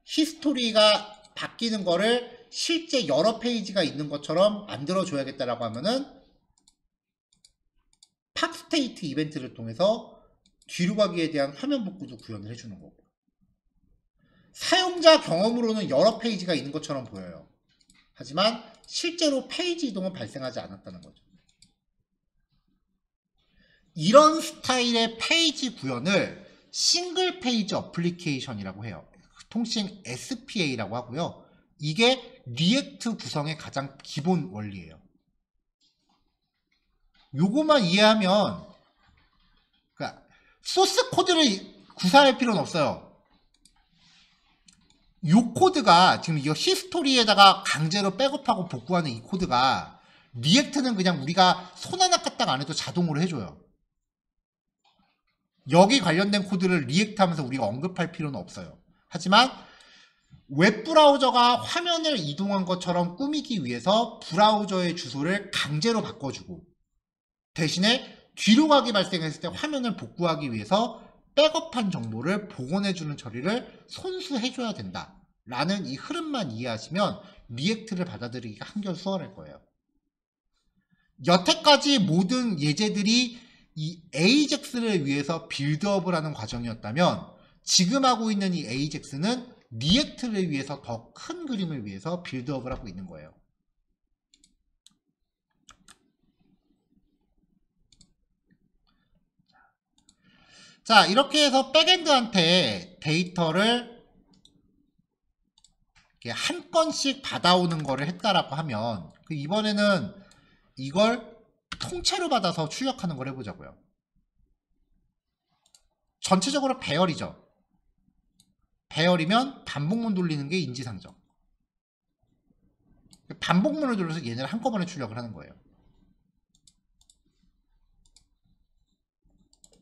히스토리가 바뀌는 거를 실제 여러 페이지가 있는 것처럼 만들어줘야겠다라고 하면은 팝스테이트 이벤트를 통해서 뒤로 가기에 대한 화면 복구도 구현을 해주는 거고, 사용자 경험으로는 여러 페이지가 있는 것처럼 보여요. 하지만 실제로 페이지 이동은 발생하지 않았다는 거죠. 이런 스타일의 페이지 구현을 싱글 페이지 어플리케이션이라고 해요. 통칭 SPA라고 하고요. 이게 리액트 구성의 가장 기본 원리예요. 요거만 이해하면, 그러니까 소스 코드를 구사할 필요는 없어요. 요 코드가 지금 이 히스토리에다가 강제로 백업하고 복구하는 이 코드가 리액트는 그냥 우리가 손 하나 까딱 안 해도 자동으로 해줘요. 여기 관련된 코드를 리액트 하면서 우리가 언급할 필요는 없어요. 하지만 웹브라우저가 화면을 이동한 것처럼 꾸미기 위해서 브라우저의 주소를 강제로 바꿔주고, 대신에 뒤로 가기 발생했을 때 화면을 복구하기 위해서 백업한 정보를 복원해주는 처리를 손수해줘야 된다 라는 이 흐름만 이해하시면 리액트를 받아들이기가 한결 수월할 거예요. 여태까지 모든 예제들이 이 AJAX를 위해서 빌드업을 하는 과정이었다면, 지금 하고 있는 이 AJAX는 리액트를 위해서 더 큰 그림을 위해서 빌드업을 하고 있는 거예요. 자, 이렇게 해서 백엔드한테 데이터를 한 건씩 받아오는 거를 했다라고 하면, 이번에는 이걸 통째로 받아서 출력하는 걸 해보자고요. 전체적으로 배열이죠. 배열이면 반복문 돌리는 게 인지상정. 반복문을 돌려서 얘네를 한꺼번에 출력을 하는 거예요.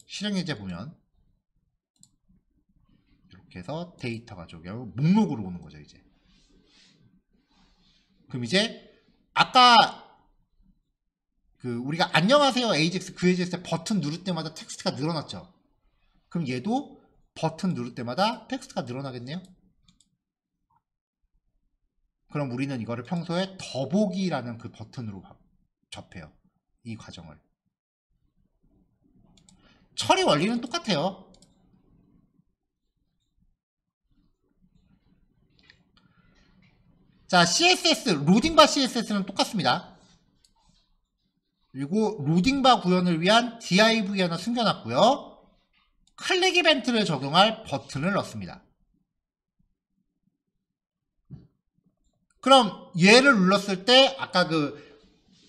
실행예제 보면 이렇게 해서 데이터가 저기 목록으로 오는 거죠. 이제 그럼 이제 아까 우리가 안녕하세요 AJAX 그 AJAX 때 버튼 누를 때마다 텍스트가 늘어났죠. 그럼 얘도 버튼 누를 때마다 텍스트가 늘어나겠네요. 그럼 우리는 이거를 평소에 더보기라는 그 버튼으로 접해요. 이 과정을. 처리 원리는 똑같아요. 자, CSS, 로딩바 CSS는 똑같습니다. 그리고 로딩바 구현을 위한 div 하나 숨겨놨고요. 클릭 이벤트를 적용할 버튼을 넣습니다. 그럼 얘를 눌렀을 때 아까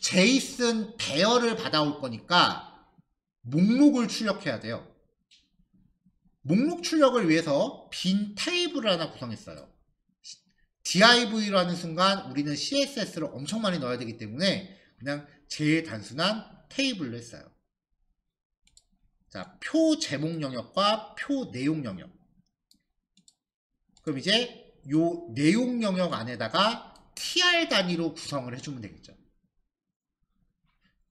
JSON 배열을 받아올 거니까 목록을 출력해야 돼요. 목록 출력을 위해서 빈 테이블을 하나 구성했어요. div라는 순간 우리는 CSS를 엄청 많이 넣어야 되기 때문에 그냥 제일 단순한 테이블로 했어요. 자, 표 제목 영역과 표 내용 영역. 그럼 이제 요 내용 영역 안에다가 tr 단위로 구성을 해주면 되겠죠.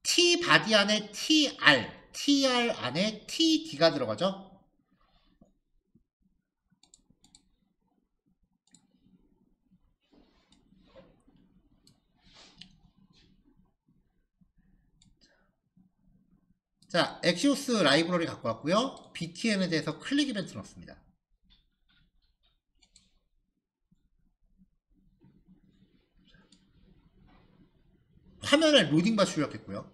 t 바디 안에 tr 안에 td가 들어가죠. 자, 엑시오스 라이브러리 갖고 왔고요. btn에 대해서 클릭 이벤트 넣습니다. 화면에 로딩바 출력했고요.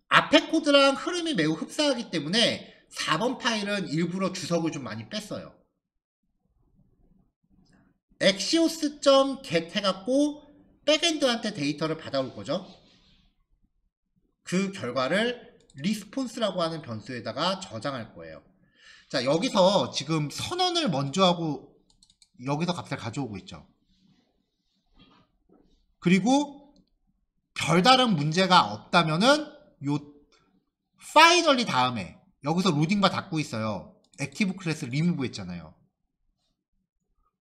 앞에 코드랑 흐름이 매우 흡사하기 때문에 4번 파일은 일부러 주석을 좀 많이 뺐어요. axios.get 해갖고 백엔드한테 데이터를 받아올 거죠. 그 결과를 response라고 하는 변수에다가 저장할 거예요. 자, 여기서 지금 선언을 먼저 하고 여기서 값을 가져오고 있죠. 그리고 별다른 문제가 없다면은 요 finally 다음에 여기서 로딩바 닫고 있어요. 액티브 클래스 리무브 했잖아요.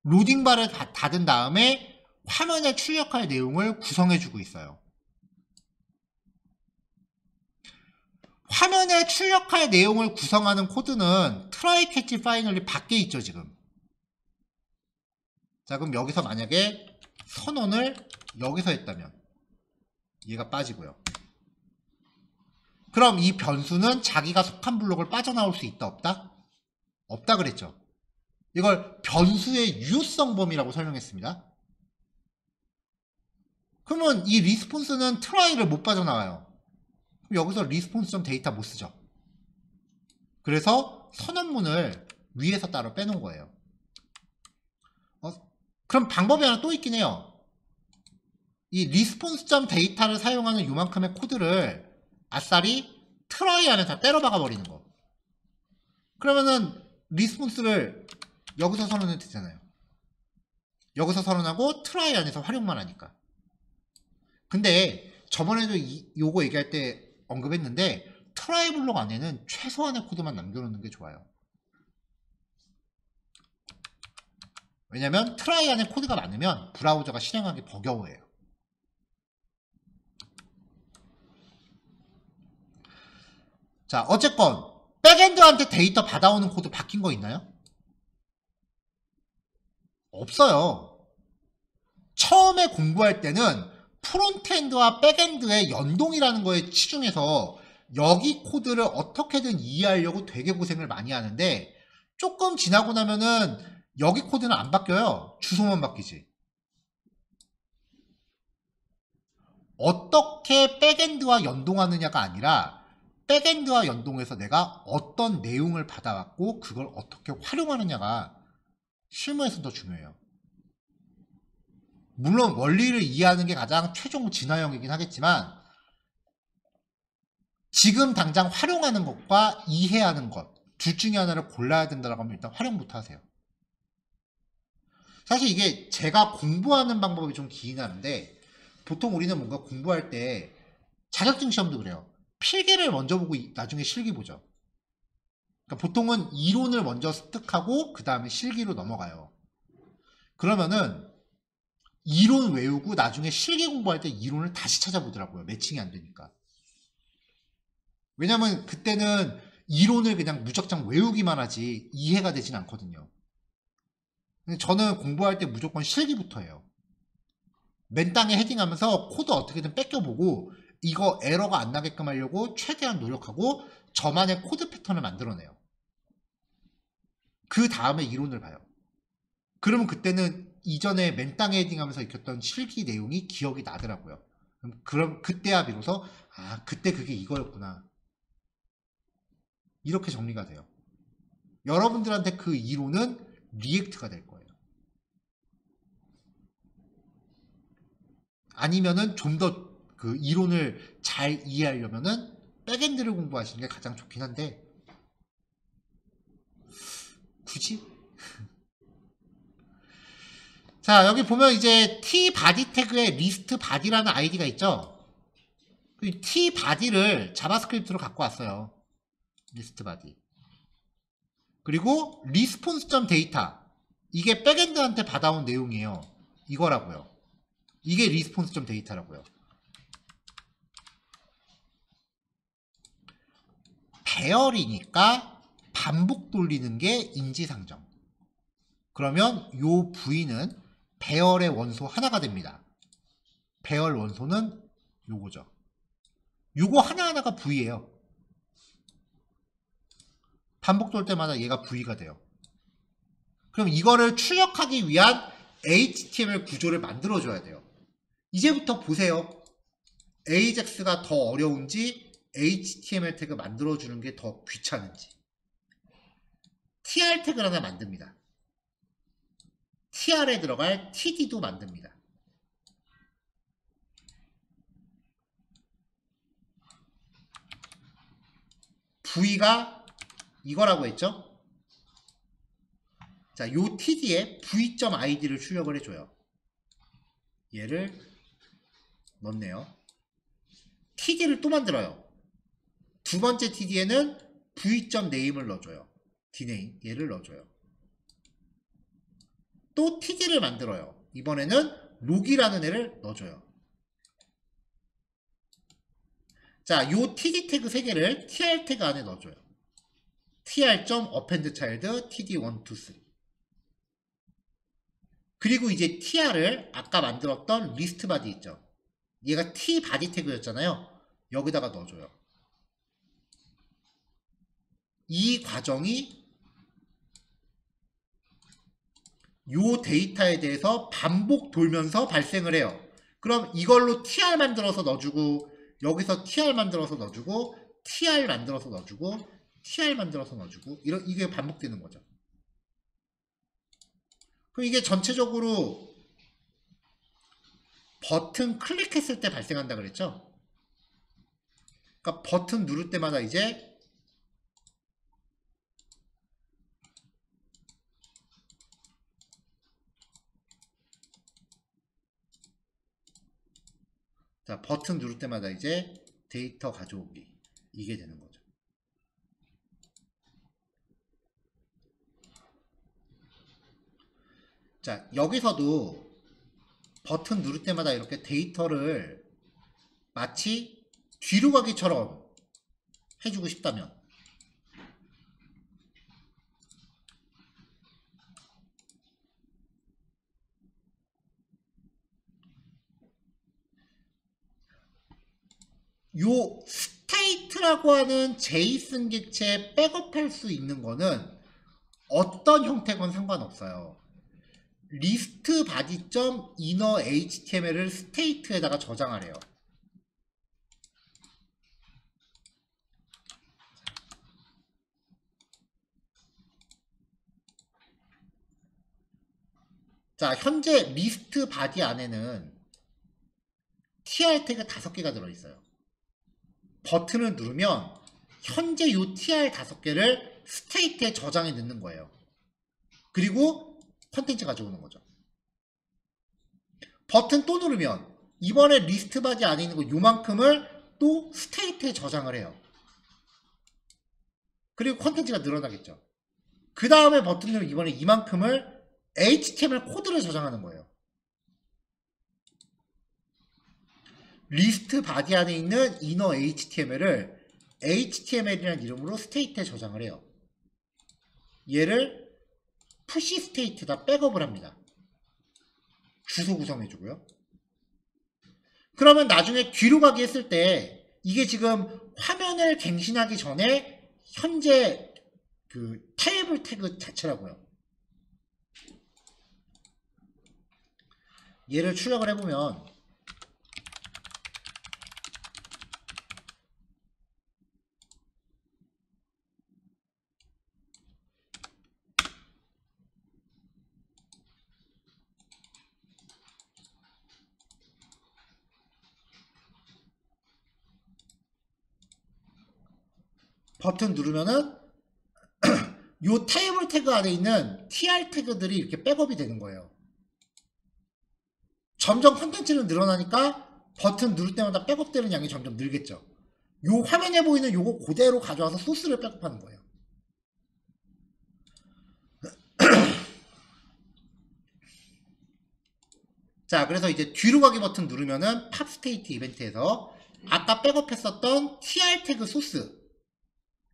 로딩바를 닫은 다음에 화면에 출력할 내용을 구성해주고 있어요. 화면에 출력할 내용을 구성하는 코드는 try catch finally 밖에 있죠 지금. 자, 그럼 여기서 만약에 선언을 여기서 했다면 얘가 빠지고요. 그럼 이 변수는 자기가 속한 블록을 빠져나올 수 있다 없다? 없다 그랬죠. 이걸 변수의 유효성 범위라고 설명했습니다. 그러면 이 리스폰스는 try를 못 빠져나와요. 그럼 여기서 response.data 못 쓰죠. 그래서 선언문을 위에서 따로 빼놓은 거예요. 그럼 방법이 하나 또 있긴 해요. 이 response.data를 사용하는 요만큼의 코드를 아싸리 try 안에 다 때려 박아 버리는 거. 그러면은 response를 여기서 선언해도 되잖아요. 여기서 선언하고 try 안에서 활용만 하니까. 근데 저번에도 요거 얘기할 때 언급했는데 try 블록 안에는 최소한의 코드만 남겨놓는 게 좋아요. 왜냐면 try 안에 코드가 많으면 브라우저가 실행하기 버거워해요. 자, 어쨌건 백엔드한테 데이터 받아오는 코드 바뀐 거 있나요? 없어요. 처음에 공부할 때는 프론트엔드와 백엔드의 연동이라는 거에 치중해서 여기 코드를 어떻게든 이해하려고 되게 고생을 많이 하는데 조금 지나고 나면은 여기 코드는 안 바뀌어요. 주소만 바뀌지. 어떻게 백엔드와 연동하느냐가 아니라 백엔드와 연동해서 내가 어떤 내용을 받아왔고 그걸 어떻게 활용하느냐가 실무에서 더 중요해요. 물론 원리를 이해하는 게 가장 최종 진화형이긴 하겠지만 지금 당장 활용하는 것과 이해하는 것 둘 중에 하나를 골라야 된다고 하면 일단 활용부터 하세요. 사실 이게 제가 공부하는 방법이 좀 기긴 하는데 보통 우리는 뭔가 공부할 때 자격증 시험도 그래요. 필기를 먼저 보고 나중에 실기 보죠. 그러니까 보통은 이론을 먼저 습득하고 그 다음에 실기로 넘어가요. 그러면은 이론 외우고 나중에 실기 공부할 때 이론을 다시 찾아보더라고요. 매칭이 안 되니까. 왜냐면 그때는 이론을 그냥 무작정 외우기만 하지 이해가 되진 않거든요. 근데 저는 공부할 때 무조건 실기부터 해요. 맨 땅에 헤딩하면서 코드 어떻게든 뺏겨보고 이거 에러가 안 나게끔 하려고 최대한 노력하고 저만의 코드 패턴을 만들어내요. 그 다음에 이론을 봐요. 그러면 그때는 이전에 맨 땅에 헤딩하면서 익혔던 실기 내용이 기억이 나더라고요. 그럼 그때야 비로소 아 그때 그게 이거였구나. 이렇게 정리가 돼요. 여러분들한테 그 이론은 리액트가 될 거예요. 아니면은 좀 더 그 이론을 잘 이해하려면은 백엔드를 공부하시는 게 가장 좋긴 한데 굳이? 자, 여기 보면 이제 tbody 태그에 listbody라는 아이디가 있죠. 그 tbody를 자바스크립트로 갖고 왔어요. listbody. 그리고 response.data 이게 백엔드한테 받아온 내용이에요. 이거라고요. 이게 response.data라고요. 배열이니까 반복 돌리는 게 인지상정. 그러면 요 V는 배열의 원소 하나가 됩니다. 배열 원소는 요거죠. 요거 하나하나가 V예요. 반복 돌 때마다 얘가 V가 돼요. 그럼 이거를 출력하기 위한 HTML 구조를 만들어줘야 돼요. 이제부터 보세요. AJAX가 더 어려운지 HTML 태그 만들어주는 게 더 귀찮은지. tr 태그를 하나 만듭니다. tr에 들어갈 td도 만듭니다. v가 이거라고 했죠? 자, 요 td에 v.id를 출력을 해줘요. 얘를 넣네요. td를 또 만들어요. 두 번째 td에는 v.name을 넣어줘요. dname 얘를 넣어줘요. 또 td를 만들어요. 이번에는 log이라는 애를 넣어줘요. 자, 요 td 태그 3개를 tr 태그 안에 넣어줘요. tr.appendchild td1, 2, 3. 그리고 이제 tr을 아까 만들었던 리스트 바디 있죠. 얘가 t 바디 태그였잖아요. 여기다가 넣어줘요. 이 과정이 요 데이터에 대해서 반복 돌면서 발생을 해요. 그럼 이걸로 tr 만들어서 넣어주고, 여기서 tr 만들어서 넣어주고, tr 만들어서 넣어주고, tr 만들어서 넣어주고, 이게 반복되는 거죠. 그럼 이게 전체적으로 버튼 클릭했을 때 발생한다 그랬죠? 그러니까 버튼 누를 때마다 이제 자, 버튼 누를 때마다 이제 데이터 가져오기 이게 되는 거죠. 자, 여기서도 버튼 누를 때마다 이렇게 데이터를 마치 뒤로 가기처럼 해주고 싶다면 요 스테이트라고 하는 제이슨 객체에 백업할 수 있는 거는 어떤 형태건 상관없어요. 리스트 바디.inner html을 스테이트에다가 저장하래요. 자, 현재 리스트 바디 안에는 tr 태그 5개가 들어있어요. 버튼을 누르면 현재 요 tr 5개를 스테이트에 저장해 넣는 거예요. 그리고 컨텐츠 가져오는 거죠. 버튼 또 누르면 이번에 리스트 바디 안에 있는 거 요만큼을 또 스테이트에 저장을 해요. 그리고 컨텐츠가 늘어나겠죠. 그 다음에 버튼 누르면 이번에 이만큼을 HTML 코드를 저장하는 거예요. 리스트 바디 안에 있는 inner HTML을 HTML이라는 이름으로 스테이트에 저장을 해요. 얘를 푸시 스테이트에다 백업을 합니다. 주소 구성해주고요. 그러면 나중에 뒤로 가기 했을 때 이게 지금 화면을 갱신하기 전에 현재 그 테이블 태그 자체라고요. 얘를 출력을 해보면 버튼 누르면은 요 테이블 태그 안에 있는 tr 태그들이 이렇게 백업이 되는 거예요. 점점 컨텐츠는 늘어나니까 버튼 누를 때마다 백업되는 양이 점점 늘겠죠. 요 화면에 보이는 요거 그대로 가져와서 소스를 백업하는 거예요. 자, 그래서 이제 뒤로 가기 버튼 누르면은 팝 스테이트 이벤트에서 아까 백업했었던 tr 태그 소스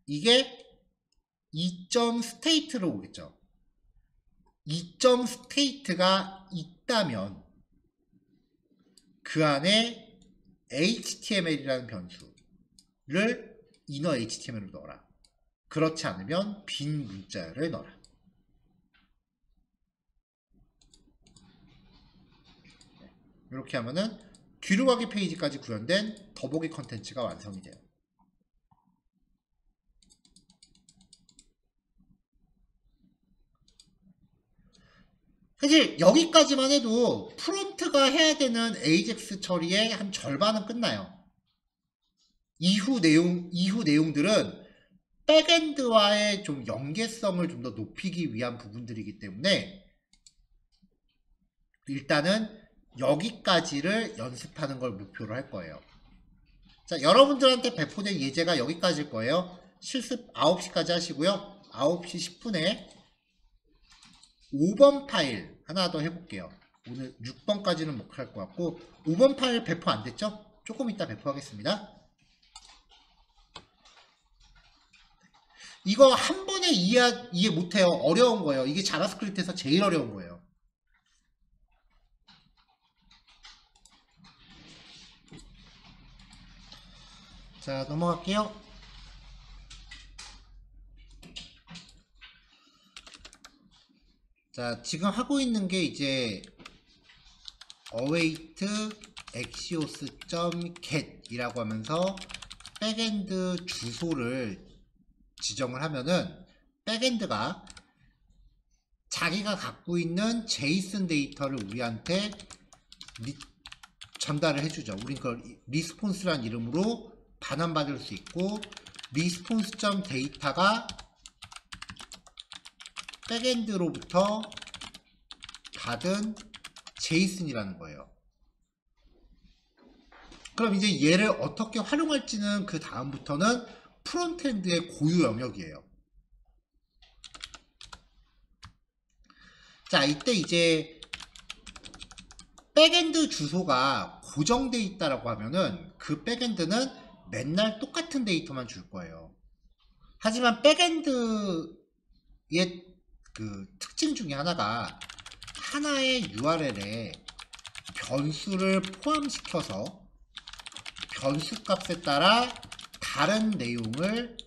이게 2.state로 오겠죠. 2.state가 있다면 그 안에 html이라는 변수를 inner html로 넣어라. 그렇지 않으면 빈 문자를 넣어라. 이렇게 하면은 뒤로 가기 페이지까지 구현된 더보기 컨텐츠가 완성이 돼요. 사실 여기까지만 해도 프론트가 해야 되는 AJAX 처리의 한 절반은 끝나요. 이후 내용들은 백엔드와의 좀 연계성을 좀 더 높이기 위한 부분들이기 때문에 일단은 여기까지를 연습하는 걸 목표로 할 거예요. 자, 여러분들한테 배포된 예제가 여기까지일 거예요. 실습 9시까지 하시고요. 9시 10분에 5번 파일 하나 더 해볼게요. 오늘 6번까지는 못 할 것 같고 5번 파일 배포 안 됐죠? 조금 이따 배포하겠습니다. 이거 한 번에 이해 못해요. 어려운 거예요. 이게 자바스크립트에서 제일 어려운 거예요. 자, 넘어갈게요. 자, 지금 하고 있는 게 이제 await axios.get 이라고 하면서 백엔드 주소를 지정을 하면은 백엔드가 자기가 갖고 있는 제이슨 데이터를 우리한테 전달을 해주죠. 우린 그걸 리스폰스라는 이름으로 반환받을 수 있고 response.data가 백엔드로부터 받은 제이슨이라는 거예요. 그럼 이제 얘를 어떻게 활용할지는 그 다음부터는 프론트엔드의 고유 영역이에요. 자, 이때 이제 백엔드 주소가 고정되어 있다라고 하면은 그 백엔드는 맨날 똑같은 데이터만 줄 거예요. 하지만 백엔드의 그 특징 중에 하나가 하나의 URL에 변수를 포함시켜서 변수 값에 따라 다른 내용을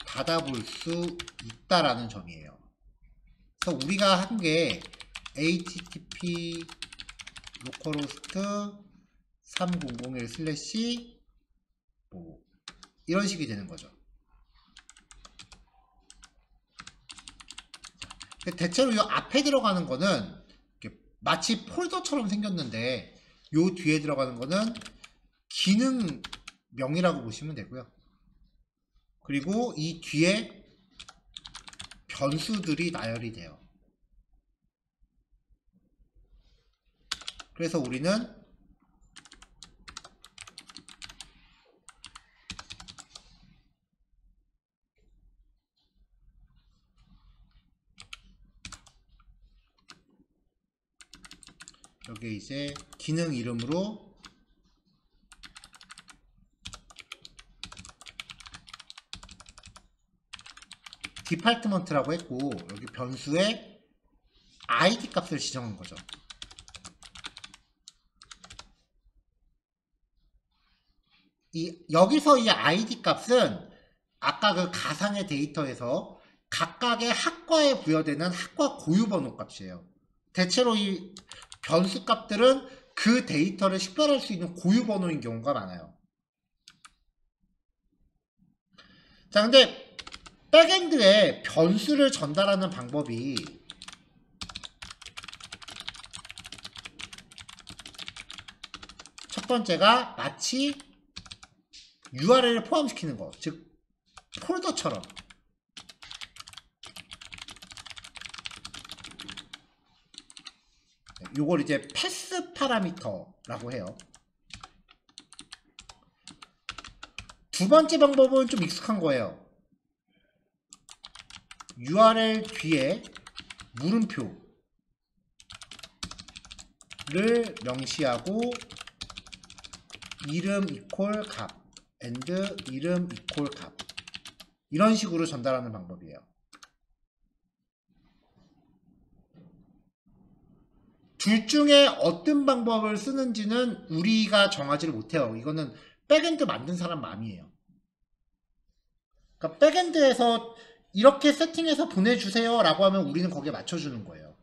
받아볼 수 있다라는 점이에요. 그래서 우리가 한 게 http localhost 3001/ 뭐 이런 식이 되는 거죠. 대체로 이 앞에 들어가는 거는 마치 폴더처럼 생겼는데 요 뒤에 들어가는 거는 기능명이라고 보시면 되고요. 그리고 이 뒤에 변수들이 나열이 돼요. 그래서 우리는 여기 이제 기능 이름으로 디파트먼트라고 했고 여기 변수에 id 값을 지정한 거죠. 여기서 이 id 값은 아까 그 가상의 데이터에서 각각의 학과에 부여되는 학과 고유 번호 값이에요. 대체로 이 변수 값들은 그 데이터를 식별할 수 있는 고유 번호인 경우가 많아요. 자, 근데 백엔드에 변수를 전달하는 방법이 첫 번째가 마치 URL을 포함시키는 거, 즉 폴더처럼 요걸 이제 패스 파라미터라고 해요. 두 번째 방법은 좀 익숙한 거예요. URL 뒤에 물음표를 명시하고 이름 이퀄 값 and 이름 이퀄 값 이런 식으로 전달하는 방법이에요. 둘 중에 어떤 방법을 쓰는지는 우리가 정하지를 못해요. 이거는 백엔드 만든 사람 마음이에요. 그러니까 백엔드에서 이렇게 세팅해서 보내주세요 라고 하면 우리는 거기에 맞춰주는 거예요.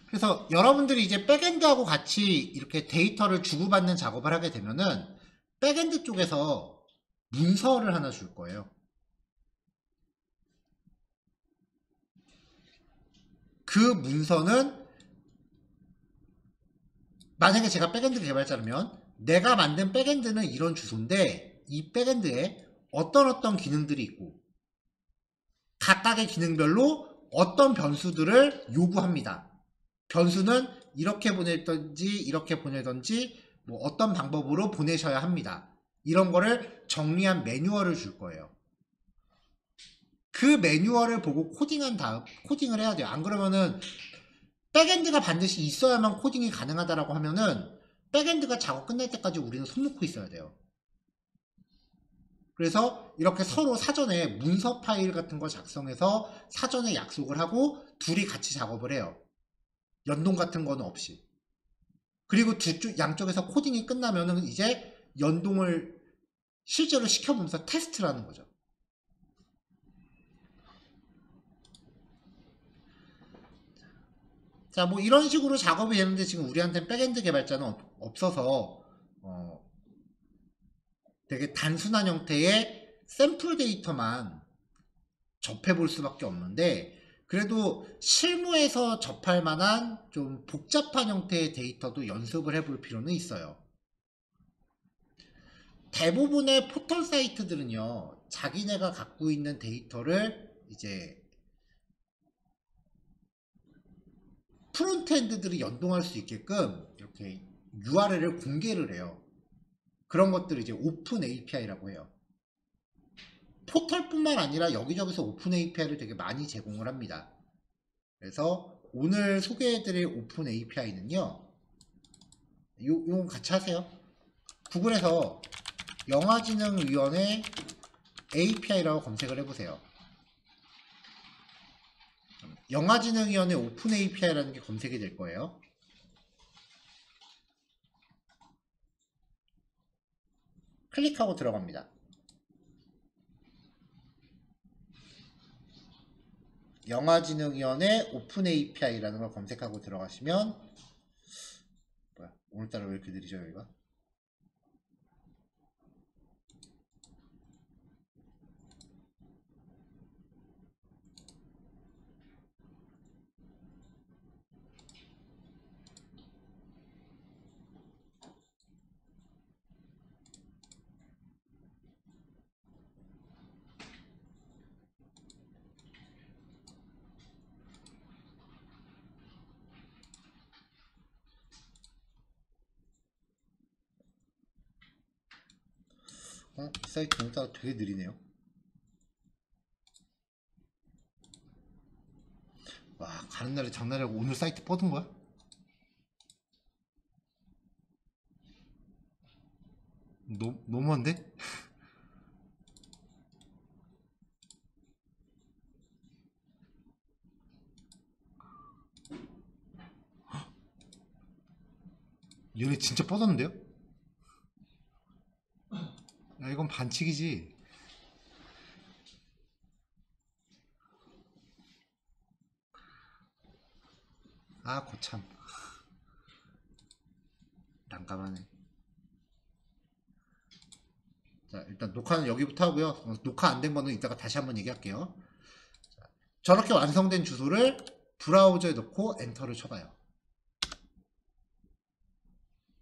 그래서 여러분들이 이제 백엔드하고 같이 이렇게 데이터를 주고받는 작업을 하게 되면은 백엔드 쪽에서 문서를 하나 줄 거예요. 그 문서는 만약에 제가 백엔드 개발자라면 내가 만든 백엔드는 이런 주소인데 이 백엔드에 어떤 기능들이 있고 각각의 기능별로 어떤 변수들을 요구합니다. 변수는 이렇게 보내든지 이렇게 보내든지 뭐 어떤 방법으로 보내셔야 합니다. 이런 거를 정리한 매뉴얼을 줄 거예요. 그 매뉴얼을 보고 코딩한 다음 코딩을 해야 돼요. 안 그러면은 백엔드가 반드시 있어야만 코딩이 가능하다라고 하면은 백엔드가 작업 끝날 때까지 우리는 손 놓고 있어야 돼요. 그래서 이렇게 서로 사전에 문서 파일 같은 거 작성해서 사전에 약속을 하고 둘이 같이 작업을 해요. 연동 같은 거는 없이. 그리고 양쪽에서 코딩이 끝나면은 이제 연동을 실제로 시켜보면서 테스트를 하는 거죠. 자, 뭐 이런 식으로 작업이 되는데 지금 우리한테는 백엔드 개발자는 없어서 되게 단순한 형태의 샘플 데이터만 접해 볼 수밖에 없는데 그래도 실무에서 접할 만한 좀 복잡한 형태의 데이터도 연습을 해볼 필요는 있어요. 대부분의 포털 사이트들은요, 자기네가 갖고 있는 데이터를 이제 프론트엔드들이 연동할 수 있게끔 이렇게 URL을 공개를 해요. 그런 것들을 이제 오픈 API라고 해요. 포털뿐만 아니라 여기저기서 오픈 API를 되게 많이 제공을 합니다. 그래서 오늘 소개해드릴 오픈 API는요, 요거 같이 하세요. 구글에서 영화진흥위원회 API라고 검색을 해보세요. 영화진흥위원회 오픈 API라는 게 검색이 될 거예요. 클릭하고 들어갑니다. 영화진흥위원회 오픈 API라는 걸 검색하고 들어가시면 뭐야, 오늘따라 왜 이렇게 느리죠 여기가? 이 사이트 오늘따라 되게 느리네요. 와, 가는 날에 장날이라고 오늘 사이트 뻗은 거야? 너무한데? 얘네 진짜 뻗었는데요? 야, 이건 반칙이지. 아, 거참. 난감하네. 자, 일단 녹화는 여기부터 하고요. 녹화 안 된 거는 이따가 다시 한번 얘기할게요. 자, 저렇게 완성된 주소를 브라우저에 넣고 엔터를 쳐봐요.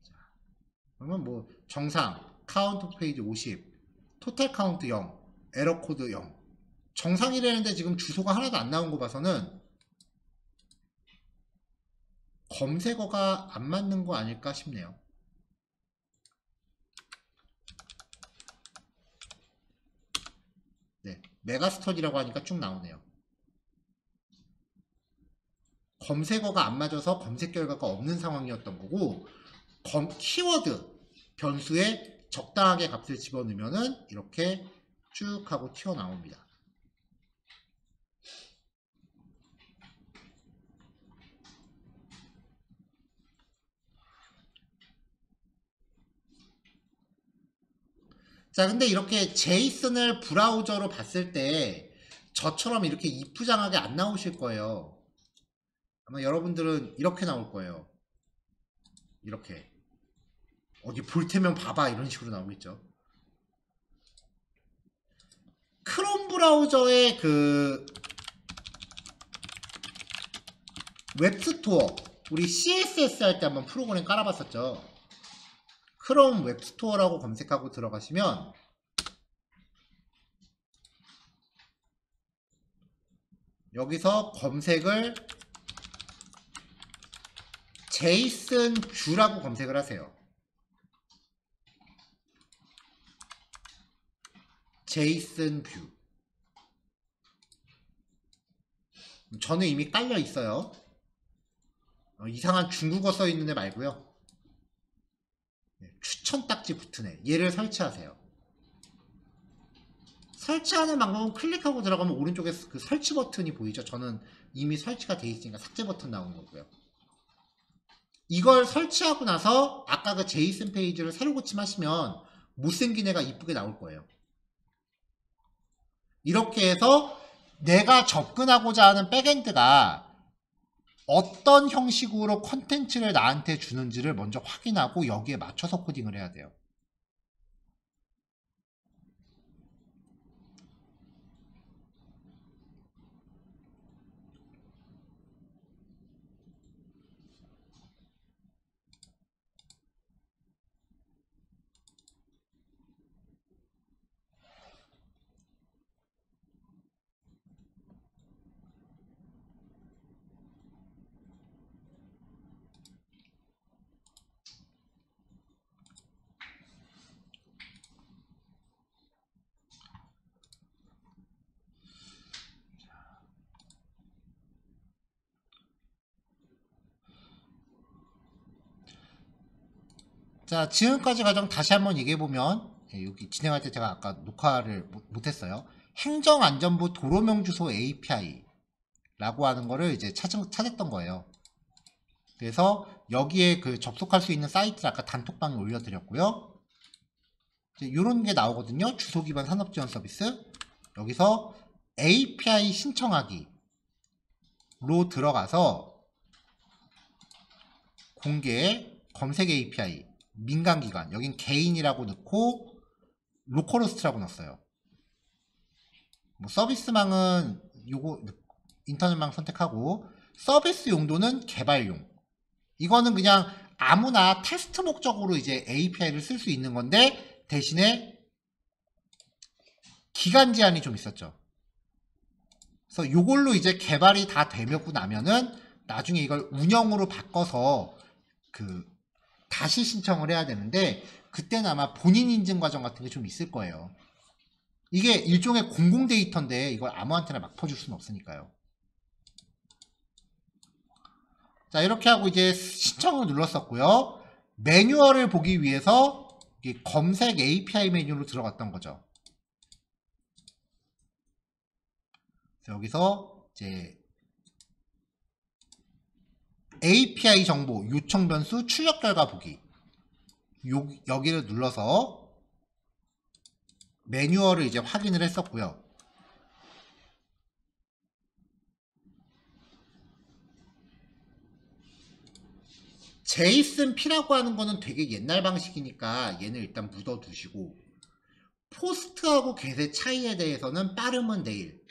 자, 그러면 뭐 정상, 카운트 페이지 50, 토탈 카운트 0, 에러 코드 0. 정상이라는데 지금 주소가 하나도 안 나온 거 봐서는 검색어가 안 맞는 거 아닐까 싶네요. 네, 메가스터디라고 하니까 쭉 나오네요. 검색어가 안 맞아서 검색 결과가 없는 상황이었던 거고 키워드 변수에 적당하게 값을 집어넣으면은 이렇게 쭉 하고 튀어나옵니다. 자, 근데 이렇게 제이슨을 브라우저로 봤을 때 저처럼 이렇게 이쁘장하게 안 나오실 거예요. 아마 여러분들은 이렇게 나올 거예요. 이렇게 어디 볼 테면 봐봐 이런 식으로 나오겠죠. 크롬 브라우저의 그 웹스토어, 우리 CSS 할 때 한번 프로그램 깔아봤었죠. 크롬 웹스토어라고 검색하고 들어가시면 여기서 검색을 제이슨 뷰라고 검색을 하세요. 제이슨 뷰. 저는 이미 깔려 있어요. 이상한 중국어 써 있는 애 말고요. 추천 딱지 붙은 애. 얘를 설치하세요. 설치하는 방법은 클릭하고 들어가면 오른쪽에 그 설치 버튼이 보이죠? 저는 이미 설치가 돼 있으니까 삭제 버튼 나온 거고요. 이걸 설치하고 나서 아까 그 제이슨 페이지를 새로 고침하시면 못생긴 애가 이쁘게 나올 거예요. 이렇게 해서 내가 접근하고자 하는 백엔드가 어떤 형식으로 컨텐츠를 나한테 주는지를 먼저 확인하고 여기에 맞춰서 코딩을 해야 돼요. 자, 지금까지 과정 다시 한번 얘기해보면, 여기 진행할 때 제가 아까 녹화를 못했어요. 행정안전부 도로명주소 API 라고 하는 거를 이제 찾았던 거예요. 그래서 여기에 그 접속할 수 있는 사이트를 아까 단톡방에 올려드렸고요. 이런 게 나오거든요. 주소 기반 산업 지원 서비스. 여기서 API 신청하기로 들어가서 공개 검색 API 민간기관, 여긴 개인이라고 넣고 로컬호스트라고 넣었어요. 뭐 서비스망은 요거 인터넷망 선택하고, 서비스 용도는 개발용. 이거는 그냥 아무나 테스트 목적으로 이제 API를 쓸 수 있는 건데, 대신에 기간 제한이 좀 있었죠. 그래서 요걸로 이제 개발이 다 되고 나면은 나중에 이걸 운영으로 바꿔서 다시 신청을 해야 되는데, 그때는 아마 본인 인증 과정 같은 게 좀 있을 거예요. 이게 일종의 공공 데이터인데 이걸 아무한테나 막 퍼줄 수는 없으니까요. 자, 이렇게 하고 이제 신청을 눌렀었고요. 매뉴얼을 보기 위해서 검색 API 메뉴로 들어갔던 거죠. 여기서 이제 API 정보, 요청 변수, 출력 결과 보기. 여기를 눌러서 매뉴얼을 이제 확인을 했었고요. 제이슨 P라고 하는 거는 되게 옛날 방식이니까 얘는 일단 묻어 두시고, 포스트하고 get의 차이에 대해서는 빠르면 내일,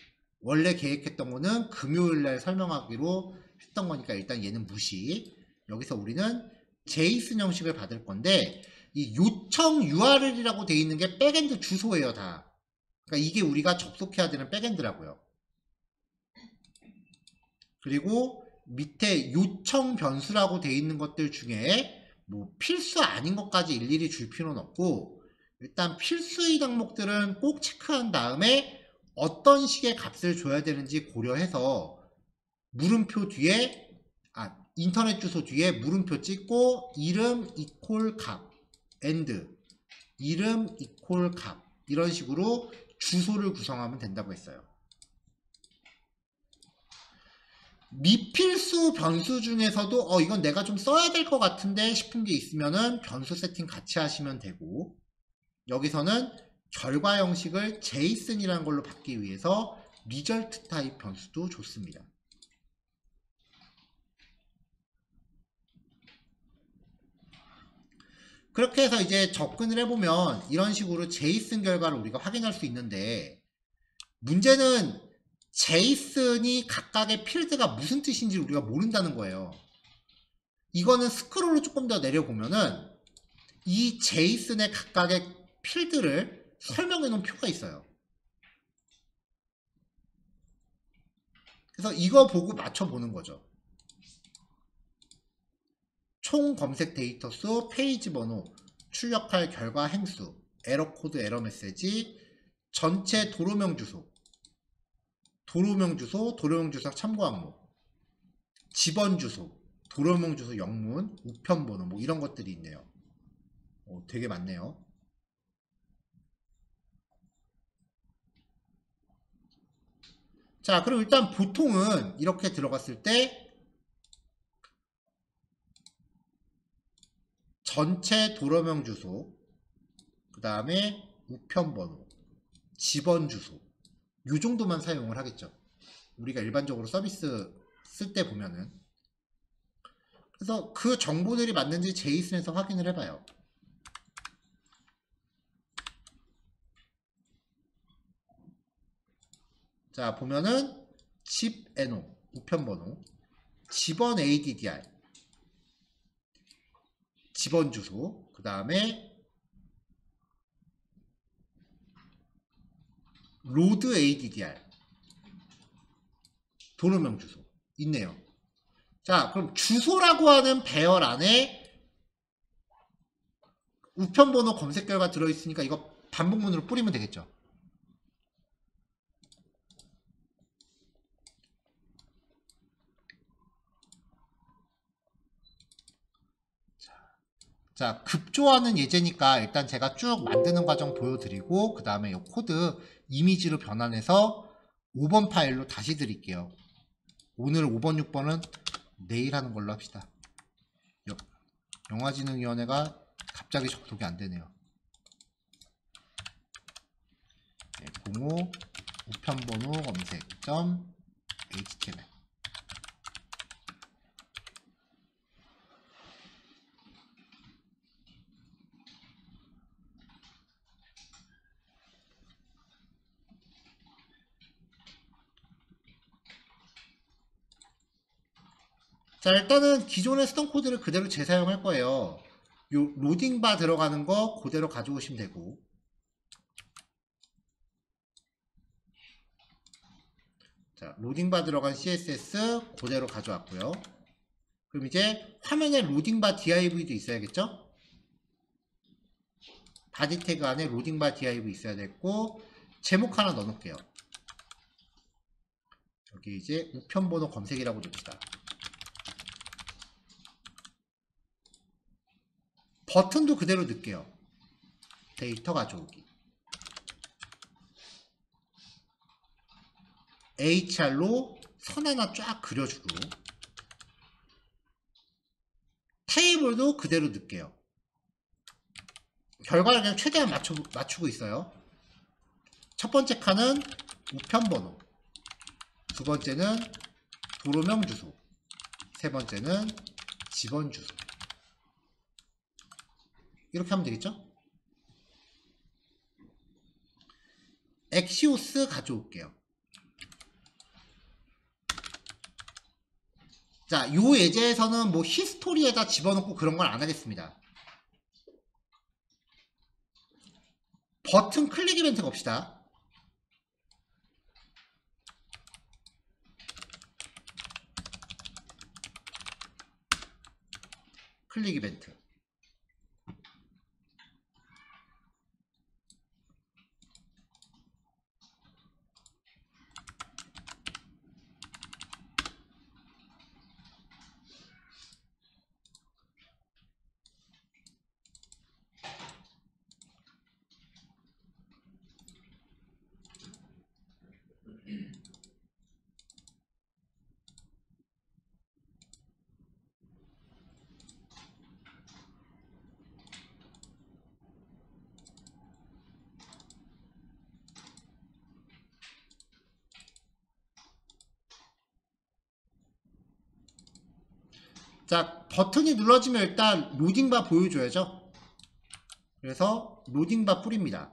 원래 계획했던 거는 금요일날 설명하기로 했던 거니까 일단 얘는 무시. 여기서 우리는 제이슨 형식을 받을 건데, 이 요청 URL이라고 되어 있는 게 백엔드 주소예요, 다. 그러니까 이게 우리가 접속해야 되는 백엔드라고요. 그리고 밑에 요청 변수라고 되어 있는 것들 중에 뭐 필수 아닌 것까지 일일이 줄 필요는 없고, 일단 필수의 항목들은 꼭 체크한 다음에 어떤 식의 값을 줘야 되는지 고려해서 물음표 뒤에 인터넷 주소 뒤에 물음표 찍고 이름 이퀄 값 and 이름 이퀄 값 이런 식으로 주소를 구성하면 된다고 했어요. 미필수 변수 중에서도 이건 내가 좀 써야 될 것 같은데 싶은 게 있으면은 변수 세팅 같이 하시면 되고, 여기서는 결과 형식을 제이슨이라는 걸로 받기 위해서 리절트 타입 변수도 좋습니다. 그렇게 해서 이제 접근을 해보면 이런 식으로 제이슨 결과를 우리가 확인할 수 있는데, 문제는 제이슨이 각각의 필드가 무슨 뜻인지 우리가 모른다는 거예요. 이거는 스크롤로 조금 더 내려보면은 이 제이슨의 각각의 필드를 설명해 놓은 표가 있어요. 그래서 이거 보고 맞춰보는 거죠. 총 검색 데이터 수, 페이지 번호, 출력할 결과 행수, 에러 코드, 에러 메시지, 전체 도로명 주소, 도로명 주소 참고 항목, 집원 주소, 도로명 주소 영문, 우편 번호 뭐 이런 것들이 있네요. 되게 많네요. 자, 그럼 일단 보통은 이렇게 들어갔을 때 전체 도로명 주소, 그 다음에 우편 번호, 집원 주소 요 정도만 사용을 하겠죠. 우리가 일반적으로 서비스 쓸 때 보면은. 그래서 그 정보들이 맞는지 제이슨에서 확인을 해봐요. 자, 보면은 집 NO, 우편 번호, 집원 ADDR, 집원 주소, 그 다음에 로드 ADDR, 도로명 주소 있네요. 자, 그럼 주소라고 하는 배열 안에 우편 번호 검색 결과 들어있으니까 이거 반복문으로 뿌리면 되겠죠. 자, 급조하는 예제니까 일단 제가 쭉 만드는 과정 보여드리고 그 다음에 이 코드 이미지로 변환해서 5번 파일로 다시 드릴게요. 오늘 5번, 6번은 내일 하는 걸로 합시다. 영화진흥위원회가 갑자기 접속이 안 되네요. 05 우편번호 검색.html 자, 일단은 기존에 쓰던 코드를 그대로 재사용할 거예요. 요 로딩바 들어가는 거 그대로 가져오시면 되고, 자, 로딩바 들어간 CSS 그대로 가져왔고요. 그럼 이제 화면에 로딩바 div도 있어야겠죠? 바디 태그 안에 로딩바 div 있어야 됐고, 제목 하나 넣어놓을게요. 여기 이제 우편번호 검색이라고 줍시다. 버튼도 그대로 넣을게요. 데이터 가져오기. HR로 선 하나 쫙 그려주고, 테이블도 그대로 넣을게요. 결과를 그냥 최대한 맞추고 있어요. 첫 번째 칸은 우편번호, 두 번째는 도로명 주소, 세 번째는 집원 주소. 이렇게 하면 되겠죠? 엑시오스 가져올게요. 자, 요 예제에서는 뭐 히스토리에다 집어넣고 그런 걸 안 하겠습니다. 버튼 클릭 이벤트 겁시다. 클릭 이벤트. 자, 버튼이 눌러지면 일단 로딩바 보여줘야죠. 그래서 로딩바 뿌립니다.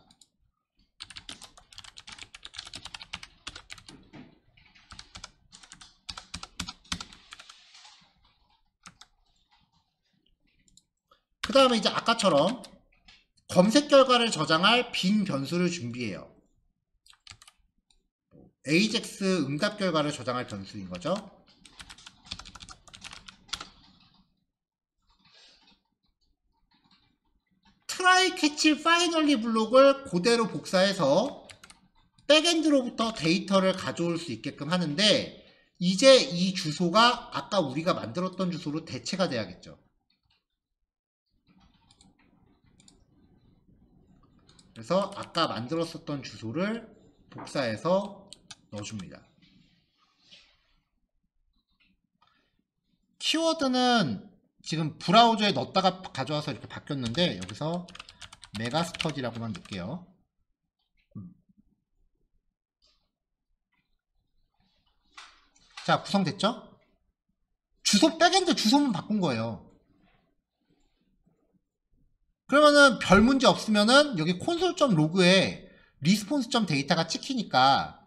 그 다음에 이제 아까처럼 검색 결과를 저장할 빈 변수를 준비해요. AJAX 응답 결과를 저장할 변수인 거죠. try catch finally 블록을 그대로 복사해서 백엔드로부터 데이터를 가져올 수 있게끔 하는데, 이제 이 주소가 아까 우리가 만들었던 주소로 대체가 돼야겠죠. 그래서 아까 만들었었던 주소를 복사해서 넣어줍니다. 키워드는 지금 브라우저에 넣었다가 가져와서 이렇게 바뀌었는데, 여기서 메가스터디라고만 넣을게요. 자, 구성됐죠? 주소, 백엔드 주소만 바꾼 거예요. 그러면은 별 문제 없으면은 여기 console.log에 response.data가 찍히니까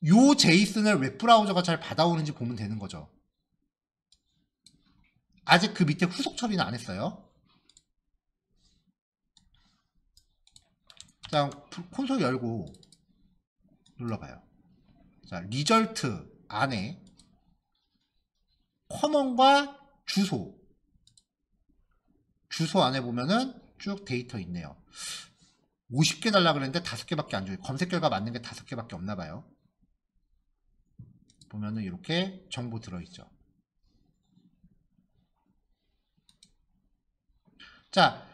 요 제이슨을 웹브라우저가 잘 받아오는지 보면 되는 거죠. 아직 그 밑에 후속 처리는 안 했어요. 자, 콘솔 열고 눌러봐요. 자, 리절트 안에 커먼과 주소 안에 보면은 쭉 데이터 있네요. 50개 달라 그랬는데 5개밖에 안 줘요. 검색 결과 맞는 게 5개밖에 없나 봐요. 보면은 이렇게 정보 들어있죠. 자,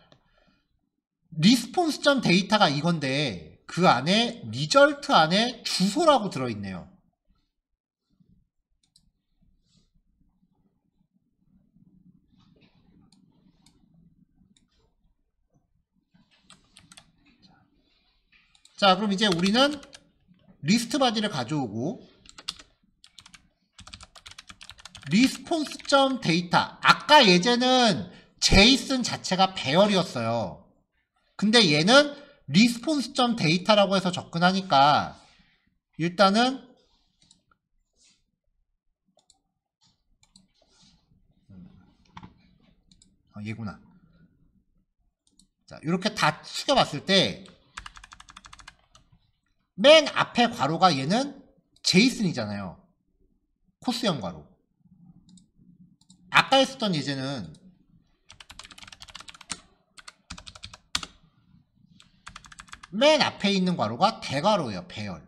response.data가 이건데 그 안에 result 안에 주소라고 들어있네요. 자, 그럼 이제 우리는 리스트 바디를 가져오고 response.data, 아까 예제는 제이슨 자체가 배열이었어요. 근데 얘는 response.data라고 해서 접근하니까 일단은 얘구나. 자, 이렇게 다 숙여봤을 때 맨 앞에 괄호가 얘는 제이슨이잖아요. 코스형 괄호. 아까 했었던 예제는 맨 앞에 있는 괄호가 대괄호예요. 배열.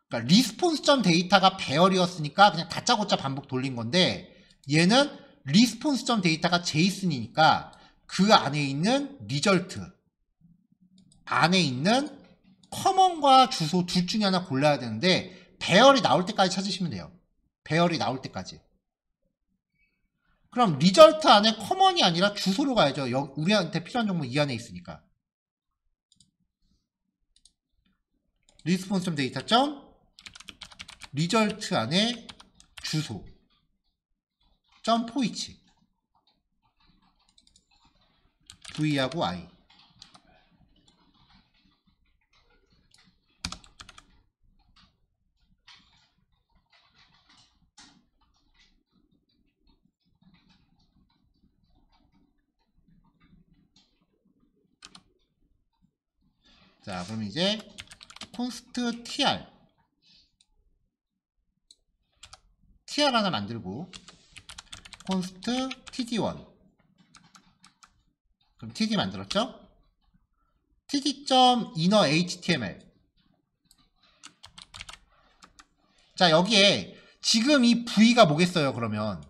그러니까 response.data가 배열이었으니까 그냥 다짜고짜 반복 돌린 건데, 얘는 response.data가 제이슨이니까 그 안에 있는 result 안에 있는 커먼과 주소 둘 중에 하나 골라야 되는데, 배열이 나올 때까지 찾으시면 돼요. 배열이 나올 때까지. 그럼 result 안에 커먼이 아니라 주소로 가야죠. 우리한테 필요한 정보 이 안에 있으니까. response.data. result 안에 주소 .포이치 v하고 i. 자, 그럼 이제 const tr 하나 만들고 const td1, 그럼 td 만들었죠? td.innerhtml. 자, 여기에 지금 이 v가 뭐겠어요? 그러면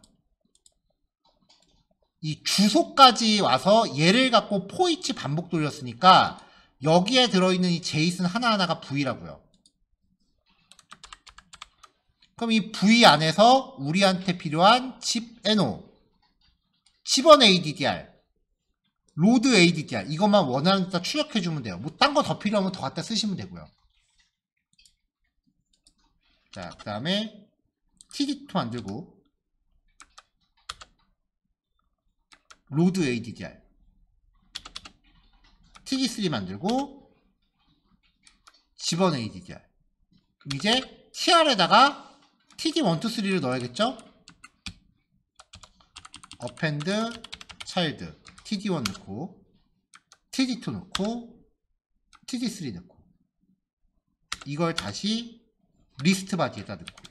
이 주소까지 와서 얘를 갖고 포이치 반복 돌렸으니까 여기에 들어있는 이 제이슨 하나하나가 v라고요. 그럼 이 v 안에서 우리한테 필요한 집no, 집원 addr, 로드 addr 이것만 원하는 데다 출력해주면 돼요. 뭐 딴 거 더 필요하면 더 갖다 쓰시면 되고요. 자, 그 다음에 td2 만들고 로드 addr, td3 만들고 집원 addr. 그럼 이제 tr에다가 td123를 넣어야겠죠? append child td1 넣고 td2 넣고 td3 넣고 이걸 다시 리스트 바디에다 넣고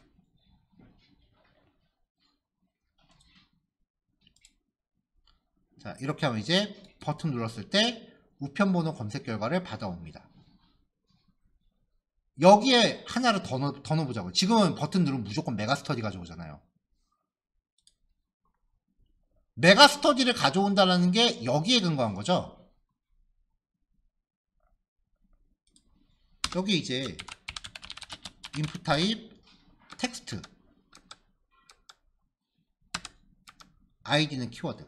자 이렇게 하면 이제 버튼 눌렀을 때 우편번호 검색 결과를 받아옵니다. 여기에 하나를 더 넣어보자고요. 지금은 버튼 누르면 무조건 메가스터디 가져오잖아요. 메가스터디를 가져온다는 게 여기에 근거한 거죠. 여기 이제 인풋 타입 텍스트 아이디는 키워드.